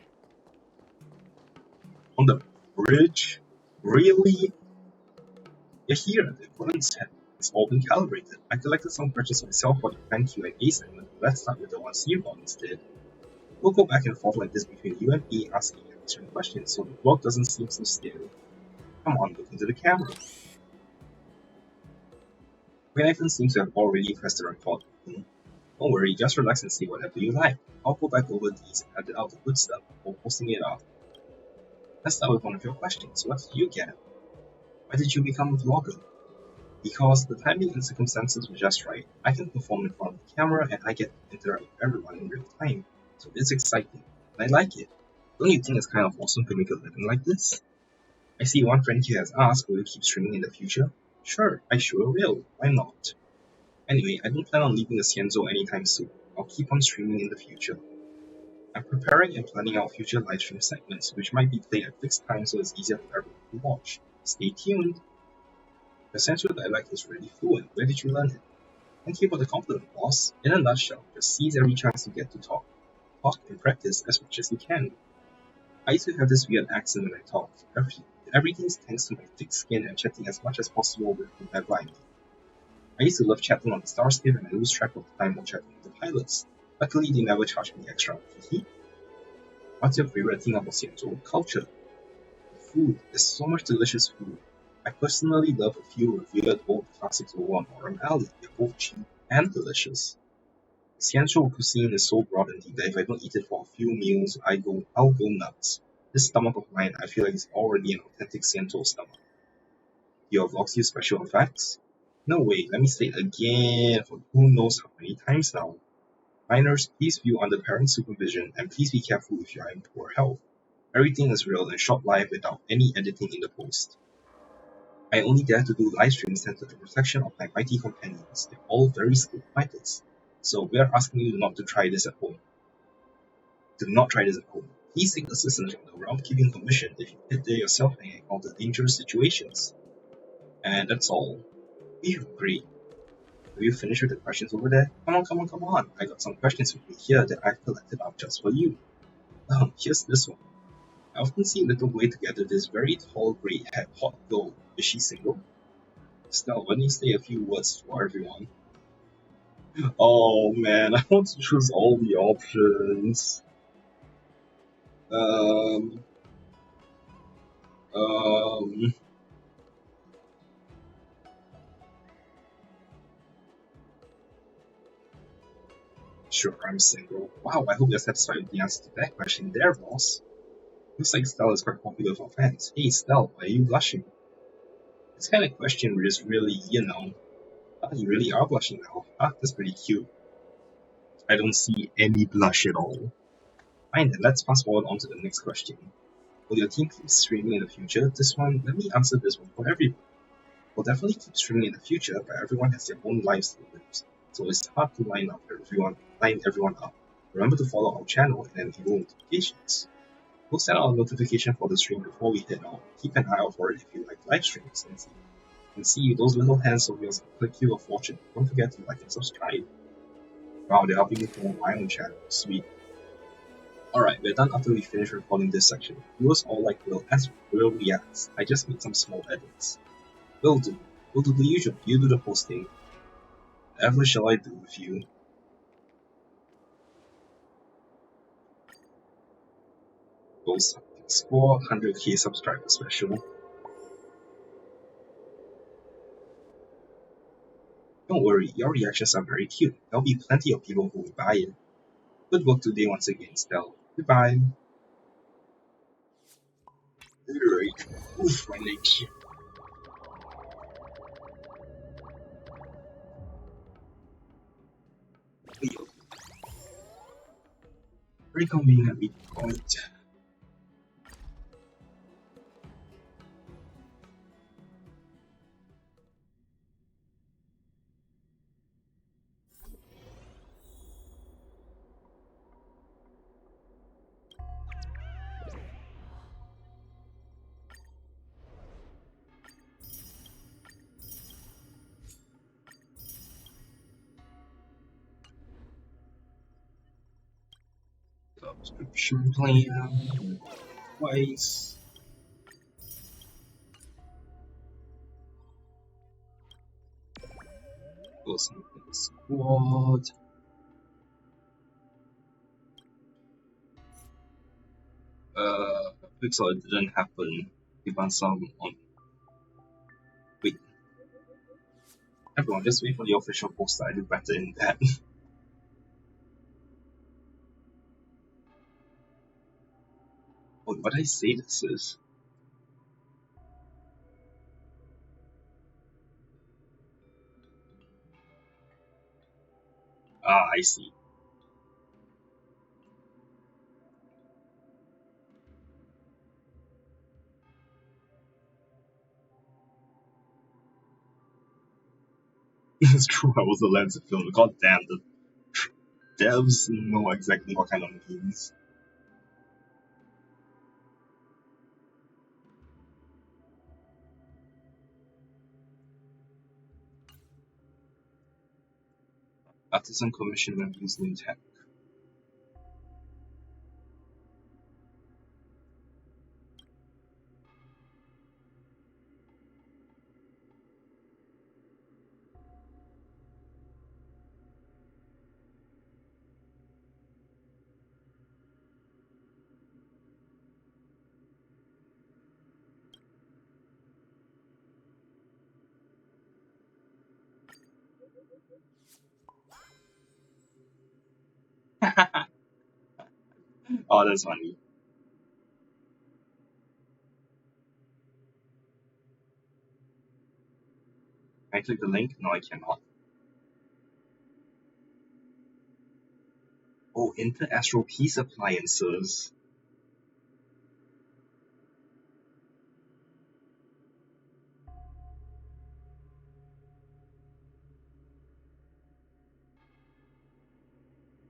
On the bridge? Really? You're here at the equivalent set. It's all been calibrated. I collected some questions myself for the fan Q&A segment, but let's start with the ones you got instead. We'll go back and forth like this between you and me asking and answering questions, so the vlog doesn't seem so stale. Come on, look into the camera. Nathan seems to have already pressed the record button. Don't worry, just relax and say whatever you like. I'll go back over these and edit out the good stuff before posting it up. Let's start with one of your questions. What did you get? Why did you become a vlogger? Because the timing and circumstances were just right. I can perform in front of the camera and I get to interact with everyone in real time. So it's exciting. And I like it. Don't you think it's kind of awesome to make a living like this? I see one friend here has asked, will you keep streaming in the future? Sure, I sure will. Why not? Anyway, I don't plan on leaving the Tianzhou anytime soon. I'll keep on streaming in the future. I'm preparing and planning out future livestream segments, which might be played at fixed times so it's easier for everyone to watch. Stay tuned! Your Sanskrit dialect is really fluent. Where did you learn it? Thank you for the compliment, boss. In a nutshell, just seize every chance you get to talk. Talk and practice as much as you can. I used to have this weird accent when I talk. Everything's thanks to my thick skin and chatting as much as possible with whomever I meet. I used to love chatting on the Starskip and I lose track of the time while chatting with the pilots. Luckily, they never charged me extra. What's your favorite thing about Tianzhou? Culture. Food. There's so much delicious food. I personally love a few revered old classics over on Aurum Alley. They're both cheap and delicious. Tianzhou cuisine is so broad and deep that if I don't eat it for a few meals, I'll go nuts. This stomach of mine, I feel like it's already an authentic Tianzhou stomach. Your vlogs use special effects? No way, let me say it again for who knows how many times now. Minors, please view under parent supervision and please be careful if you are in poor health. Everything is real and shot live without any editing in the post. I only dare to do live streams thanks to the protection of my mighty companions. They're all very skilled fighters. So we are asking you not to try this at home. Do not try this at home. Please take assistance from the Realm-Keeping Commission if you hit there yourself and encounter dangerous situations. And that's all. We've agreed. Have you finished with the questions over there? Come on. I got some questions with me here that I've collected up just for you. Here's this one. I often see Little Way together this very tall, grey-haired hot girl. Is she single? Stella, why don't you say a few words for everyone? Oh man, I want to choose all the options. Sure, I'm single. Wow, I hope you're satisfied with the answer to that question there, boss. Looks like Stella is quite popular with our fans. Hey, Stella, why are you blushing? This kind of question is really, you really are blushing now. That's pretty cute. I don't see any blush at all. Fine then, let's fast forward on to the next question. Will your team keep streaming in the future? Let me answer this one for everyone. We'll definitely keep streaming in the future, but everyone has their own lives to live, so it's hard to line everyone up. Remember to follow our channel and enable notifications. We'll send out a notification for the stream before we head out. Keep an eye out for it if you like live streams and see those little hands of yours click you a fortune. Don't forget to like and subscribe. Wow, they're helping me promote my own channel. Sweet. Alright, we're done after we finish recording this section. Viewers all like will reacts. I just made some small edits. Will do. We'll do the usual. You do the posting. Whatever shall I do with you? Goals score 100k subscriber special. Don't worry, your reactions are very cute. There'll be plenty of people who will buy it. Good work today once again, Stella. Goodbye. Alright. Oof, my leg. Reconvene at midpoint. Subscription plan. Twice. Go something squad. Pixel, it didn't happen. We found some on. Wait. Everyone, just wait for the official poster. I do better in that. What did I say this is? I see. It's true, I was a lens film. God damn, the devs know exactly what kind of memes. Artisan commission when using tech. Oh, that's funny. Can I click the link? No, I cannot. Oh, Inter-Astral Peace Appliances.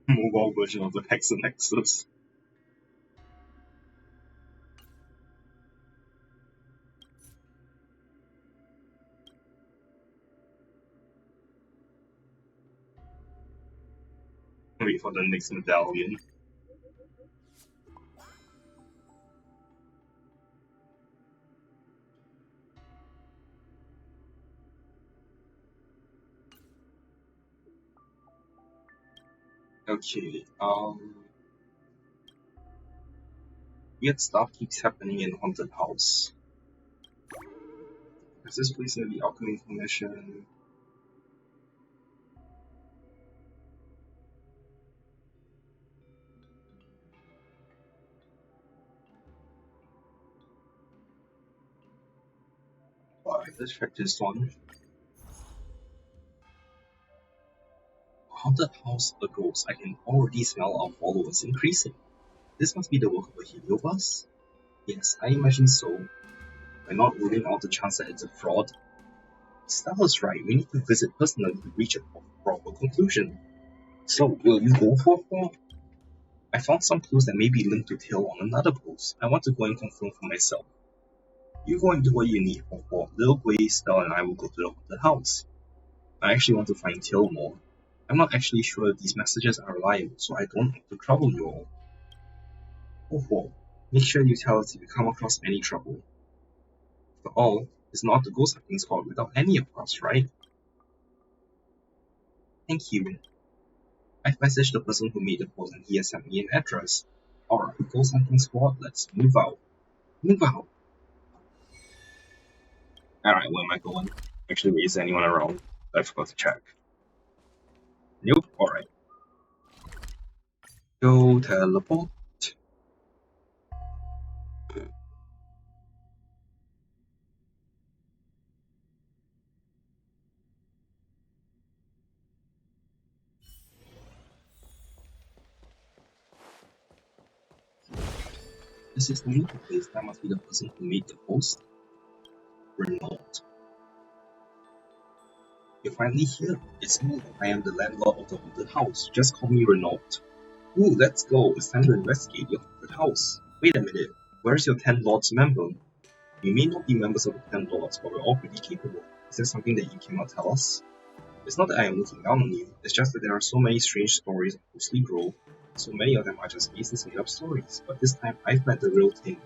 Mobile version of the Hexanexus. Wait for the next medallion. Okay, weird stuff keeps happening in Haunted House. Is this place in the Alchemy Commission? Alright, let's check this one. Haunted House, a ghost. I can already smell our followers increasing. This must be the work of a heliobus? Yes, I imagine so. We're not ruling out the chance that it's a fraud. Stella's right, we need to visit personally to reach a proper conclusion. So, will you go for a walk? I found some clues that may be linked to Tail on another post. I want to go and confirm for myself. You go and do what you need for Little Gray, Stella, and I will go to the haunted house. I actually want to find Tail more. I'm not actually sure if these messages are reliable, so I don't want to trouble you all. Oh, make sure you tell us if you come across any trouble. After all, it's not the ghost hunting squad without any of us, right? Thank you. I've messaged the person who made the post and he has sent me an address. Alright, ghost hunting squad, let's move out. Move out! Alright, where am I going? Actually, wait, is anyone around? I forgot to check. Nope, alright. Go teleport. This is the meeting place. That must be the person who made the post. Renault. You're finally here. It's me. I am the landlord of the haunted house. Just call me Renault. Ooh, let's go. It's time to investigate your haunted house. Wait a minute. Where's your 10 Lords member? We may not be members of the 10 Lords, but we're all pretty capable. Is there something that you cannot tell us? It's not that I am looking down on you. It's just that there are so many strange stories of Ghostly Grove. So many of them are just baseless made-up stories. But this time, I've met the real thing.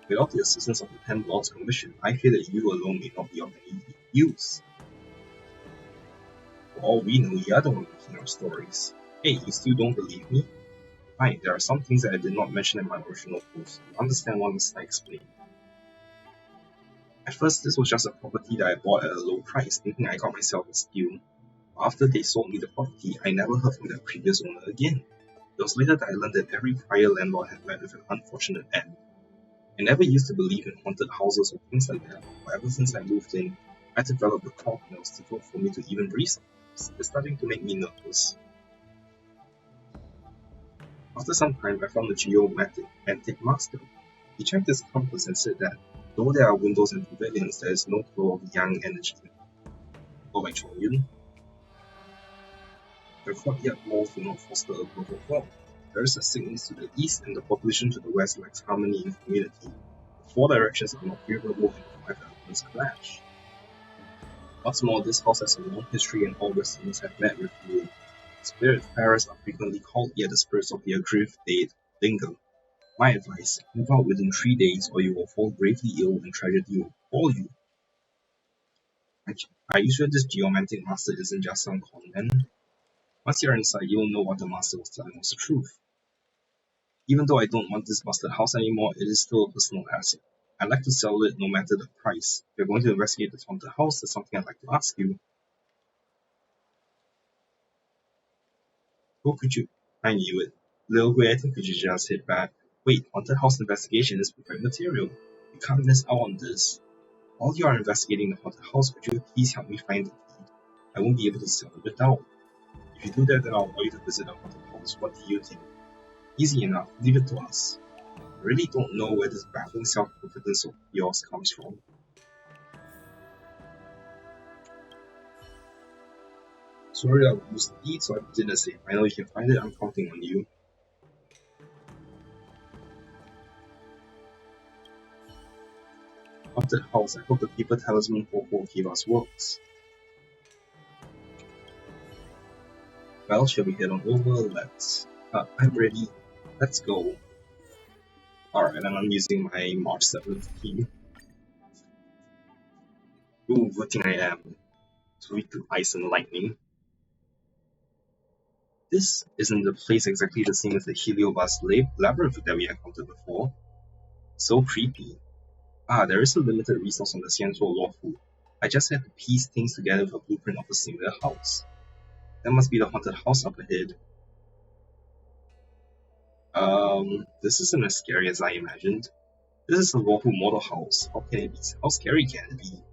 Without the assistance of the 10 Lords Commission, I fear that you alone may not be of any use. For all we know, you are the one making up stories. Hey, you still don't believe me? Fine, there are some things that I did not mention in my original post. You understand what must I explain? At first, this was just a property that I bought at a low price, thinking I got myself a steal. After they sold me the property, I never heard from their previous owner again. It was later that I learned that every prior landlord had met with an unfortunate end. I never used to believe in haunted houses or things like that, but ever since I moved in, I developed a cough and it was difficult for me to even breathe sometimes. It's starting to make me nervous. After some time, I found the geomantic master. He checked his compass and said that, though there are windows and pavilions, there is no flow of yang energy. Or like Chongyun. The courtyard walls do not foster a growth of wealth. There is a sickness to the east and the population to the west lacks harmony in community. The four directions are not favorable and five elements clash. What's more, this house has a long history and all Westerners have met with ruin. Spirit bearers are frequently called, yet the spirits of the aggrieved dead linger. My advice, move out within 3 days or you will fall gravely ill and tragedy will befall you. Are you sure this geomantic master isn't just some con man? Once you're inside, you'll know what the master was telling was the truth. Even though I don't want this busted house anymore, it is still a personal asset. I'd like to sell it no matter the price. If you're going to investigate this haunted house, there's something I'd like to ask you. Who could you? I knew it. Little Gray, I think we should just hit back. Wait, haunted house investigation is perfect material. You can't miss out on this. While you are investigating the haunted house, could you please help me find the key? I won't be able to sell it without. If you do that, then I'll allow you to visit the haunted house. What do you think? Easy enough. Leave it to us. I really don't know where this baffling self-confidence of yours comes from. Sorry I used to eat, so I put it in the safe. I know you can find it. I'm counting on you. Haunted house. I hope the paper talisman Ho gave us works. Well, shall we head on over? Let's... I'm ready. Let's go. Alright, and I'm using my March 7th key. Ooh, good thing I am. So we do ice and lightning. This isn't the place exactly the same as the Heliobas labyrinth that we encountered before. So creepy. There is a limited resource on the Central Lawful. I just had to piece things together with a blueprint of a similar house. That must be the haunted house up ahead. This isn't as scary as I imagined. This is a lawful model house. How scary can it be?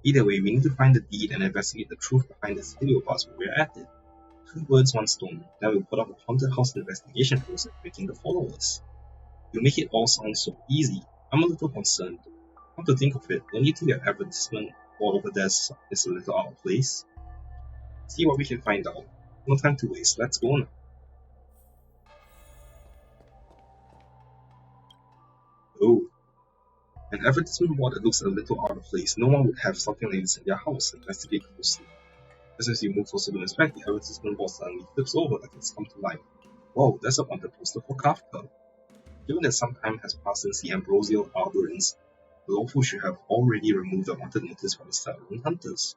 Either way, we need to find the deed and investigate the truth behind this Heliobas while we're at it. 2 birds, 1 stone. Then we'll put up a haunted house investigation force and break in the followers. You make it all sound so easy. I'm a little concerned. Come to think of it, don't you think the advertisement all over there is a little out of place? See what we can find out. No time to waste, let's go now. Oh. An advertisement board that looks a little out of place. No one would have something like this in their house. Investigate closely. Just as you move closer to inspect, the advertisement board suddenly flips over like it's come to life. Whoa, there's a wanted poster for Kafka. Given that some time has passed since the Ambrosial Arborins, the lawful should have already removed the wanted notice from its Talon hunters.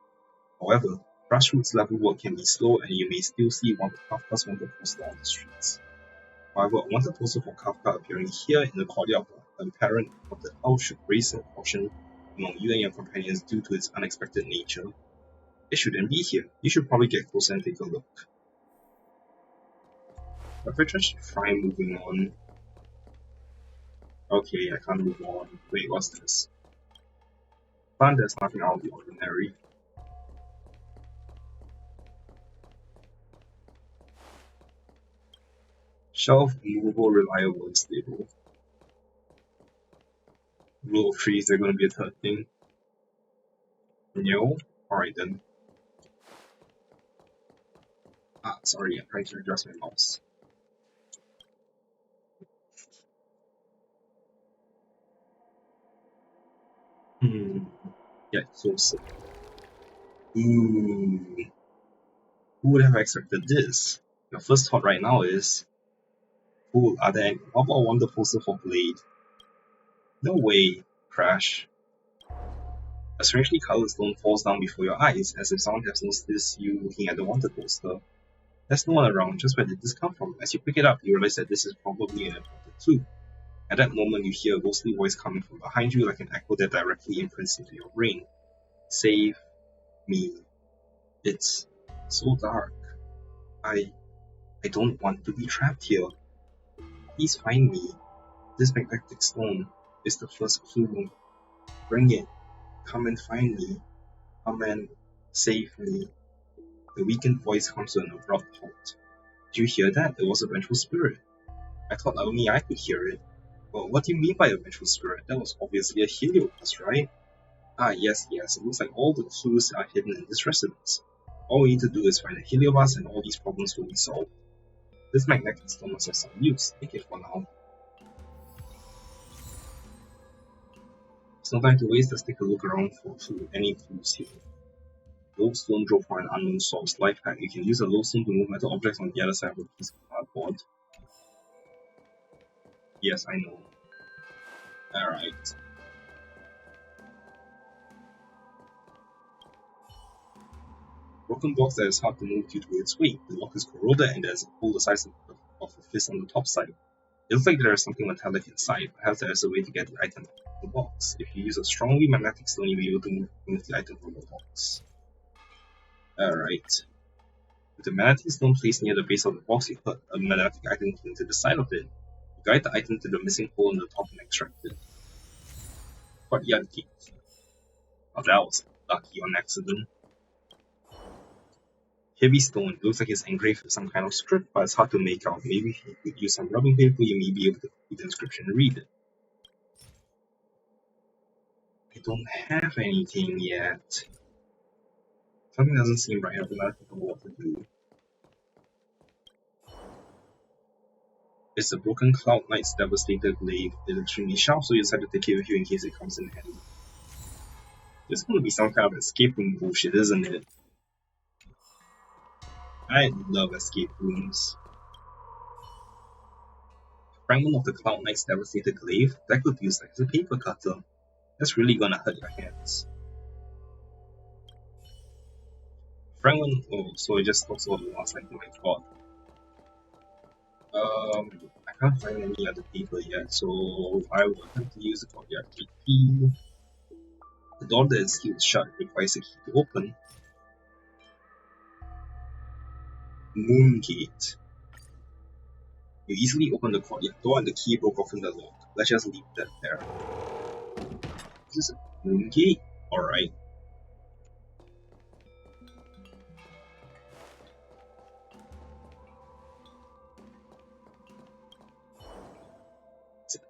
However, grassroots level work can be slow and you may still see Kafka's wanted poster on the streets. However, a wanted poster for Kafka appearing here in the courtyard of an apparent haunted house should raise some caution among you and your companions due to its unexpected nature. It shouldn't be here. You should probably get closer and take a look. If I just try moving on. Okay, I can't move on. Wait, what's this? Fun, there's nothing out of the ordinary. Shelf, movable, reliable, and stable. Rule of trees, they're gonna be a third thing. No? Alright then. Sorry, I'm trying to adjust my mouse. Yeah, closer. Ooh. Who would have expected this? Your first thought right now is, cool, how about a wonder poster for Blade? No way, Crash. A strangely colored stone falls down before your eyes, as if someone has noticed you looking at the wanted poster. There's no one around, just where did this come from? As you pick it up, you realize that this is probably an imported clue. At that moment, you hear a ghostly voice coming from behind you like an echo that directly imprints into your brain. Save me. It's so dark. I don't want to be trapped here. Please find me. This magnetic stone is the first clue. Bring it. Come and find me. Come and save me. The weakened voice comes to an abrupt halt. Did you hear that? It was a vengeful spirit. I thought only I could hear it. Well, what do you mean by a vengeful spirit? That was obviously a Heliobas, right? Yes. It looks like all the clues are hidden in this residence. All we need to do is find a Heliobas and all these problems will be solved. This magnetic stone must have some use. Take it for now. There's no time to waste. Let's take a look around for any clues here. Lodestone drove for an unknown source. Life hack. You can use a lodestone to move metal objects on the other side of a piece of cardboard. Yes, I know. Alright. Broken box that is hard to move due to its weight. The lock is corroded and there's a hole the size of a fist on the top side. It looks like there is something metallic inside. Perhaps there is a way to get the item out of the box. If you use a strongly magnetic stone, you'll be able to move the item from the box. Alright. With the magnetic stone placed near the base of the box, you put a magnetic item into the side of it. You guide the item to the missing hole in the top and extract it. Quite yucky. Oh, that was lucky on accident. Heavy stone. It looks like it's engraved with some kind of script, but it's hard to make out. Maybe if you could use some rubbing paper, you may be able to read the inscription and read it. I don't have anything yet. Something doesn't seem right. I don't know what to do. It's the broken Cloud Knight's devastated blade. It's extremely sharp, so you decide to take it with you in case it comes in handy. There's going to be some kind of escape room bullshit, isn't it? I love escape rooms. Fragment of the Cloud Knight's devastated glaive? That could be used as a paper cutter. That's really gonna hurt your hands. Fragment. Oh, so it just talks about the last item I got. I can't find any other paper yet, so I will have to use the courtyard key. The door that is sealed shut requires a key to open. Moongate. You easily open the courtyard door and the key broke off in the lock. Let's just leave that there. Is this a Moongate? Alright.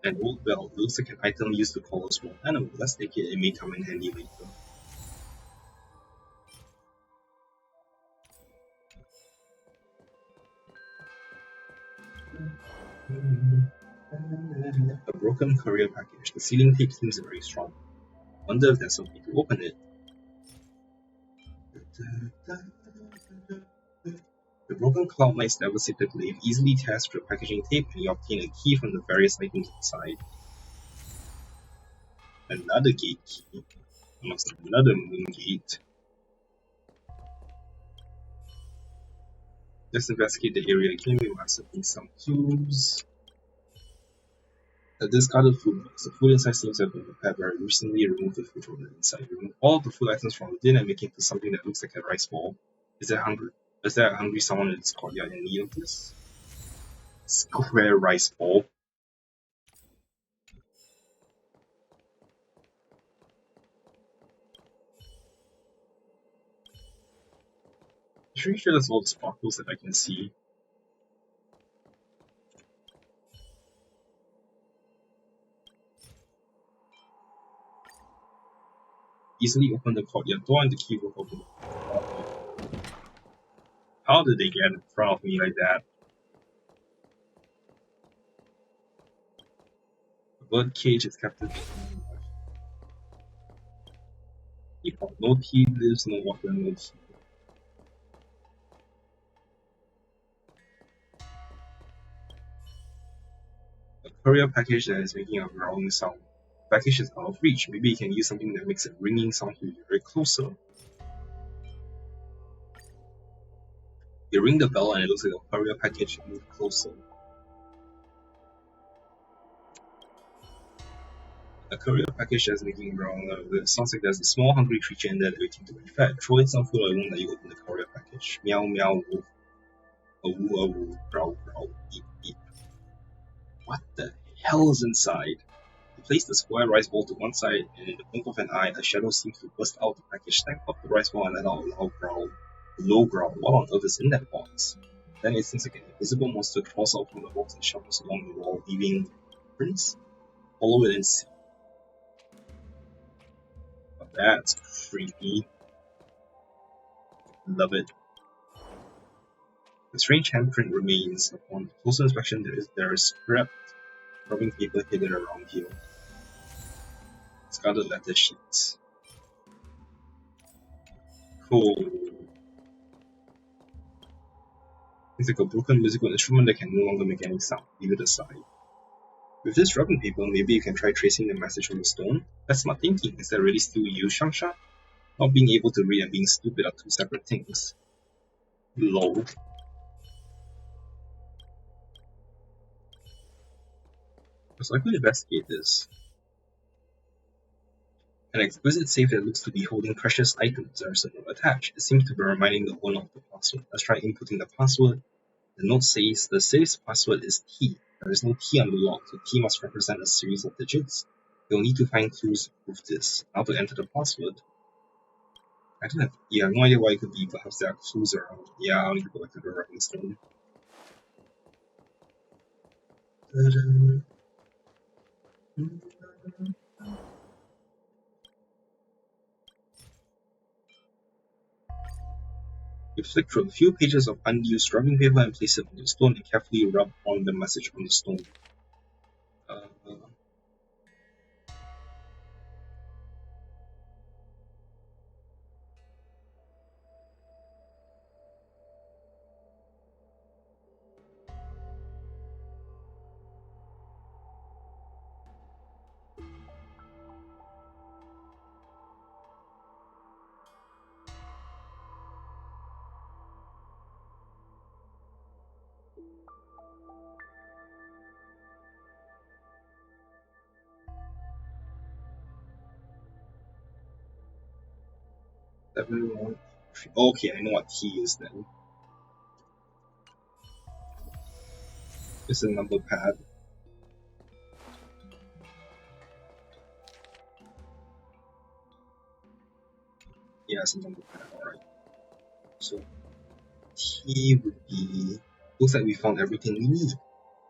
An old bell looks like an item used to call a small animal. Let's take it, it may come in handy later. A broken courier package. The sealing tape seems very strong. Wonder if there's some way to open it. The broken Cloud Knight's devastated glaive easily tears through the packaging tape and you obtain a key from the various items inside. Another gate key. Almost another moon gate. Let's investigate the area again. We must have some clues. A discarded food box. The food inside seems to have been prepared very recently. Remove the food from the inside. Remove all the food items from within and make it into something that looks like a rice ball. Is there a hungry someone in this courtyard in need of this? Square rice ball. I'm pretty sure that's all the sparkles that I can see. Easily open the courtyard door and the key will open. How did they get in front of me like that? The bird cage is captive. No tea lives, no water, no tea. A courier package that is making a growling sound. The package is out of reach. Maybe you can use something that makes a ringing sound to you very closer. You ring the bell and it looks like a courier package move closer. A courier package that is making a growling sound. It sounds like there's a small hungry creature in there waiting to be fed. Throw in some food or it won't let you open the courier package. Meow meow woof. Awoo awoo. Growl growl. Beep beep. What the hell is inside? You place the square rice bowl to one side, and in the blink of an eye, a shadow seems to burst out the package, snap up the rice bowl, and let out a loud growl. A low growl. What on earth is in that box? Then it seems like an invisible monster crawls out from the box and shuffles along the wall, leaving prints. Follow it and see. But that's creepy. Love it. The strange handprint remains. Upon closer inspection, there is scrapped rubbing paper hidden around here. Scarlet letter sheets. Cool. It's like a broken musical instrument that can no longer make any sound. Leave it aside. With this rubbing paper, maybe you can try tracing the message on the stone. That's smart thinking. Is that really still you, Shangsha? Not being able to read and being stupid are two separate things. Lol. So I could investigate this. An exquisite safe that looks to be holding precious items. There is a note attached. It seems to be reminding the owner of the password. Let's try inputting the password. The note says the safe's password is T. There is no T on the lock, so T must represent a series of digits. You'll need to find clues to prove this. Now to enter the password. I have no idea why it could be, perhaps there are clues around. Yeah, I'll need to go back to the writing stone. You flick through a few pages of unused rubbing paper and place it on the stone and carefully rub on the message on the stone. 7, 3. Okay, I know what T is then. It's a number pad. Yeah, it's a number pad, alright. So T would be, looks like we found everything we need.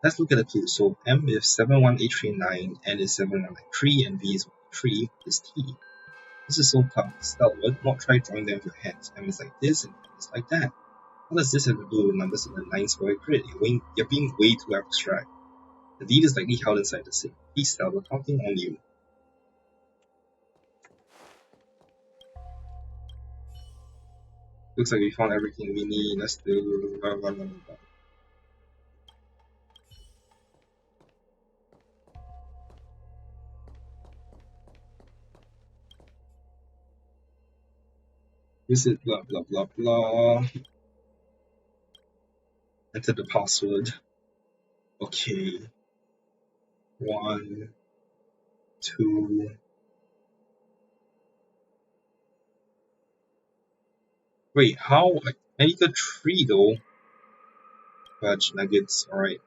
Let's look at the clue. So M is 71839, N is 7193, and V is 3 is T. This is so tough. Start with, not try drawing them with your hands. M is like this and N is like that. What does this have to do with numbers in the 9 square grid? You're being way too abstract. The deed is likely held inside the safe. Please tell, we're counting on you. Looks like we found everything we need. Let's do blah, blah, blah, blah. Visit blah blah blah blah. Enter the password. Okay. 1, 2. Wait, how? I need a 3 though. Fudge nuggets, alright.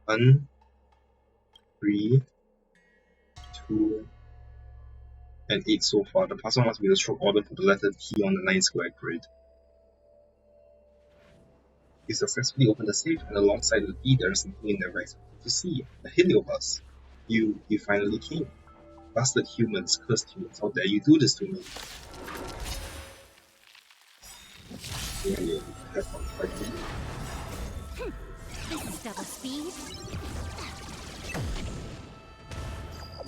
One, 3, 2, and 8 so far. The password must be the stroke order for the letter T on the 9 square grid. You successfully open the safe, and alongside the D there is something in there I expected to see. A heliobus. You finally came. Bastard humans, cursed humans, how dare you do this to me? Yeah, have fun fighting. This is double speed.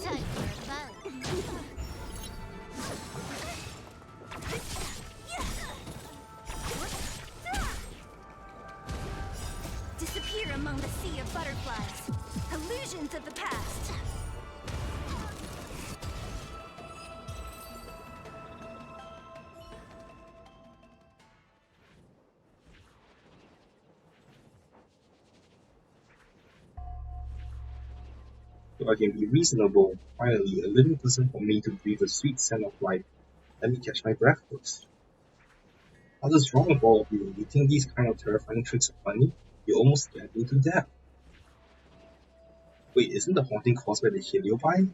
Time for fun. Disappear among the sea of butterflies. Illusions of the past. So I can be reasonable. Finally, a living person for me to breathe a sweet scent of life. Let me catch my breath first. What is wrong with all of you? You think these kind of terrifying tricks are funny? You almost scared me to death. Wait, isn't the haunting caused by the heliobi?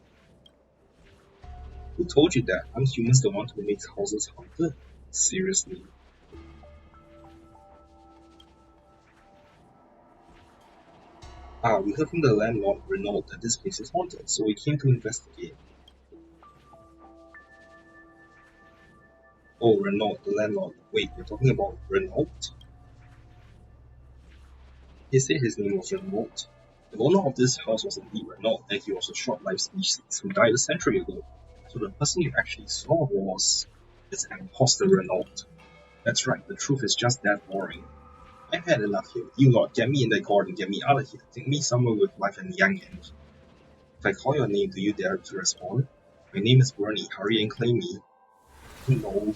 Who told you that? Aren't humans the ones who makes houses haunted? Seriously. We heard from the landlord, Renault, that this place is haunted, so we came to investigate. Oh, Renault, the landlord. Wait, you're talking about Renault? He said his name was Renault. The owner of this house was indeed Renault, and he was a short-lived species who died a century ago. So the person you actually saw was... it's an imposter, Renault. That's right, the truth is just that boring. I've had enough here. You lot, get me in the garden, get me out of here. Take me somewhere with life and yang energy. If I call your name, do you dare to respond? My name is Bernie. Hurry and claim me. No.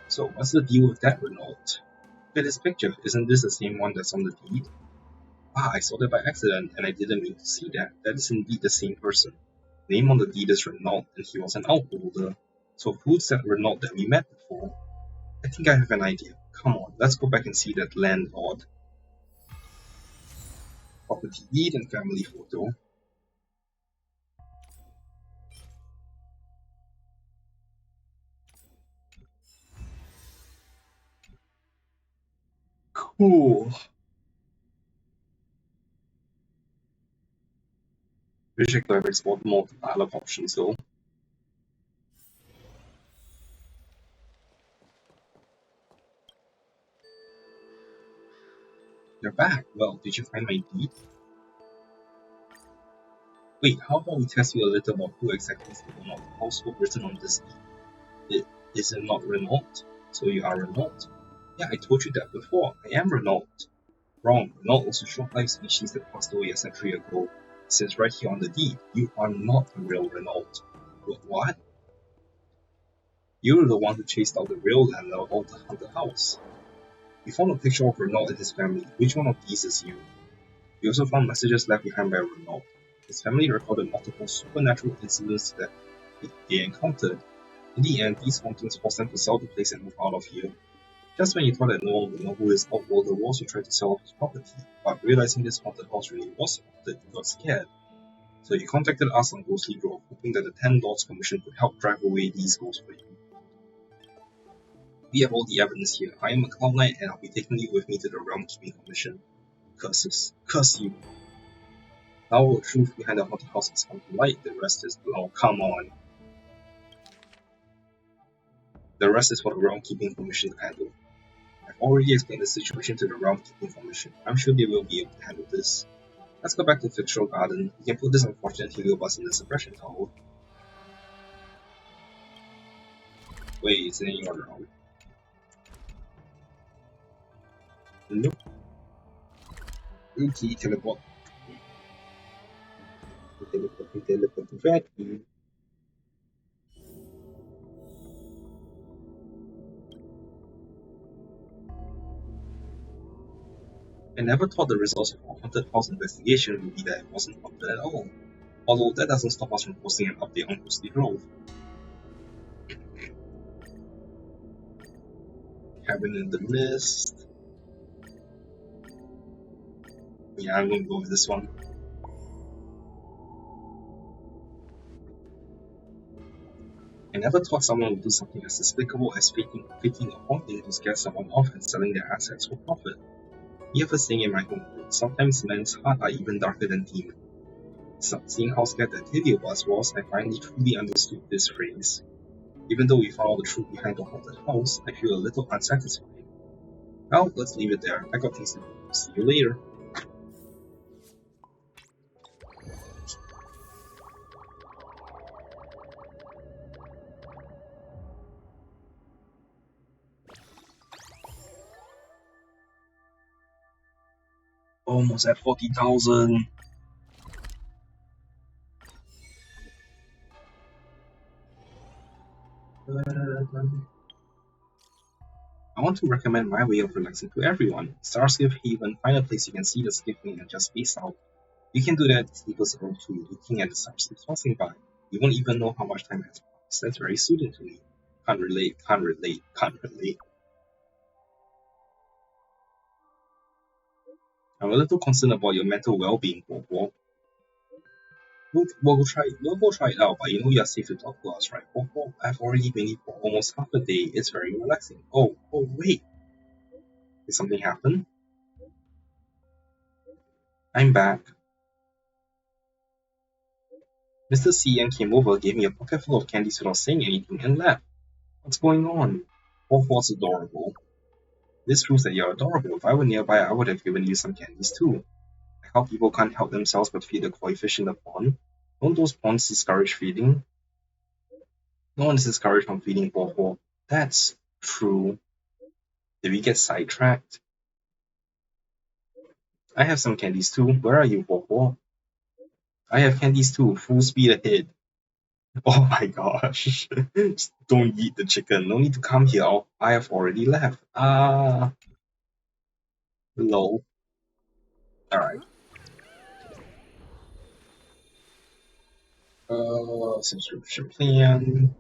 So, what's the deal with that, Renault? Look at this picture. Isn't this the same one that's on the deed? I saw that by accident, and I didn't mean to see that. That is indeed the same person. The name on the deed is Renault, and he was an outholder. So who's that Renault that we met before? I think I have an idea. Come on, let's go back and see that landlord. Property deed and family photo. Cool. Wish I could have explored more dialogue options though. You're back. Well, did you find my deed? Wait, how about we test you a little about who exactly is the owner of the household written on this deed? Is it not Renault? So you are Renault? Yeah, I told you that before. I am Renault. Wrong. Renault was a short-lived species that passed away a century ago. It says right here on the deed, you are not a real Renault. What? You were the one who chased out the real landlord of the haunted house. We found a picture of Renault and his family. Which one of these is you? We also found messages left behind by Renault. His family recorded multiple supernatural incidents that they encountered. In the end, these hauntings forced them to sell the place and move out of here. Just when you thought that no one would know who his outworlder was, you tried to sell off his property, but realizing this haunted house really was haunted, you got scared. So you contacted us on Ghostly Grove, hoping that the Ten Lords Commission could help drive away these ghosts for you. We have all the evidence here. I am a Cloud Knight, and I'll be taking you with me to the Realm Keeping Commission. Curses. Curse you. Now the truth behind the haunted house has come to light, the rest is... oh, come on. The rest is for the Realm Keeping Commission to handle. I've already explained the situation to the Realm Keeping Commission. I'm sure they will be able to handle this. Let's go back to Fictional Garden. We can put this unfortunate heliobus in the suppression tower. Wait, is there anyone around? Nope. Okay, teleport. Teleport to Fatty. I never thought the results of our haunted house investigation would be that it wasn't haunted at all. Although that doesn't stop us from posting an update on Ghostly Grove. Cabin in the Mist. Yeah, I'm gonna go with this one. I never thought someone would do something as despicable as faking a haunting to scare someone off and selling their assets for profit. You have a saying in my homeworld, sometimes men's hearts are even darker than demons. So, seeing how scared that heliobus was, I finally truly understood this phrase. Even though we found out the truth behind the haunted house, I feel a little unsatisfied. Well, let's leave it there. I got things to do. See you later. Almost at 40,000. I want to recommend my way of relaxing to everyone. Starskiff Haven, find a place you can see the skiffing and just space out. You can do that at Sleeper's Room too, looking at the starships passing by. You won't even know how much time has passed. That's very soothing to me. Can't relate, can't relate, can't relate. I'm a little concerned about your mental well-being, Bobo. We'll go try it out, but you know you're safe to talk to us, right, Bobo? I've already been here for almost half a day. It's very relaxing. Oh, wait. Did something happen? I'm back. Mr. CN came over, gave me a pocket full of candies without saying anything, and left. What's going on? Bobo's adorable. This proves that you're adorable. If I were nearby, I would have given you some candies too. How people can't help themselves but feed the koi fish in the pond. Don't those ponds discourage feeding? No one is discouraged from feeding Bobo. That's true. Did we get sidetracked? I have some candies too. Where are you, Bobo? I have candies too. Full speed ahead. Oh my gosh. Don't eat the chicken. No need to come here. I have already left. Lol. Alright. Subscription plan.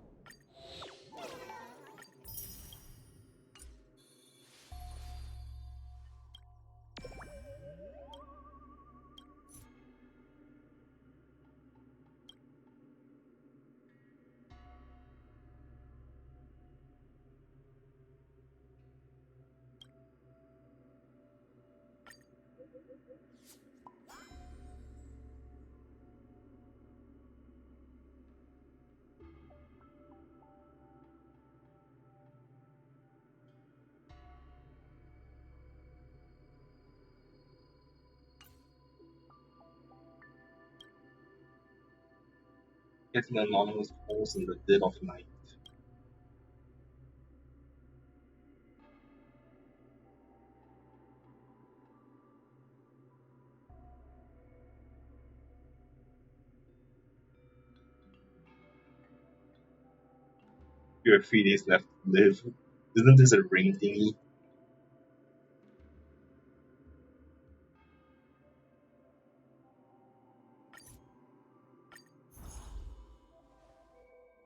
Getting anonymous calls in the dead of night. You have 3 days left to live. Isn't this a ring thingy?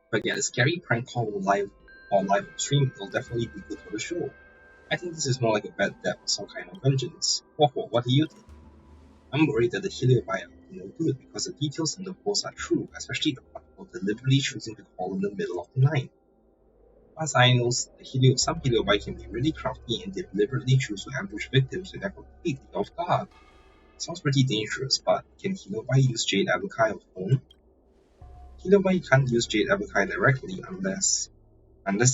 But yeah, a scary prank call live stream will definitely be good for the show. I think this is more like a bad debt or some kind of vengeance. What do you think? I'm worried that the Heliobi are no good because the details in the post are true, especially the part about deliberately choosing to call in the middle of the night. As I know, some Heliobi can be really crafty and deliberately choose to ambush victims when they're completely off guard. Sounds pretty dangerous, but can Heliobi use Jade Abakai on phone? Heliobi can't use Jade Abakai directly unless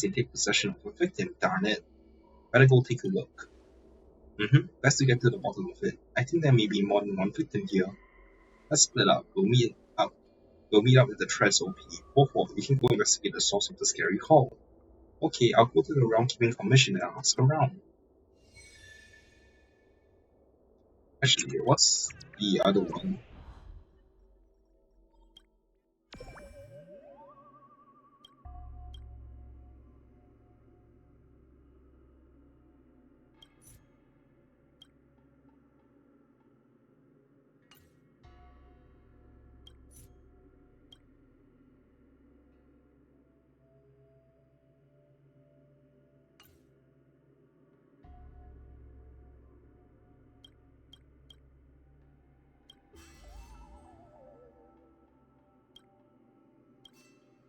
they take possession of a victim, darn it. Better go take a look. Best to get to the bottom of it. I think there may be more than one victim here. Let's split up. We'll meet up at the Tres OP. We can go investigate the source of the scary call. Okay, I'll go to the Roundkeeping Commission and ask around. Actually, what's the other one?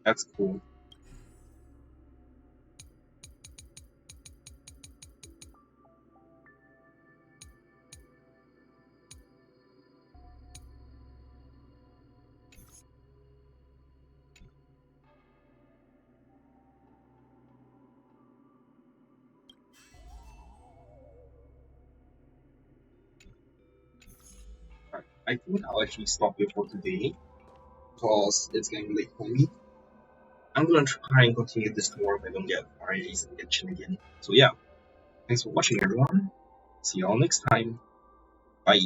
That's cool. I think I'll actually stop here for today because it's getting late for me. I'm gonna try and continue this tomorrow if I don't get RAs and get chin again. So yeah, thanks for watching everyone. See y'all next time. Bye.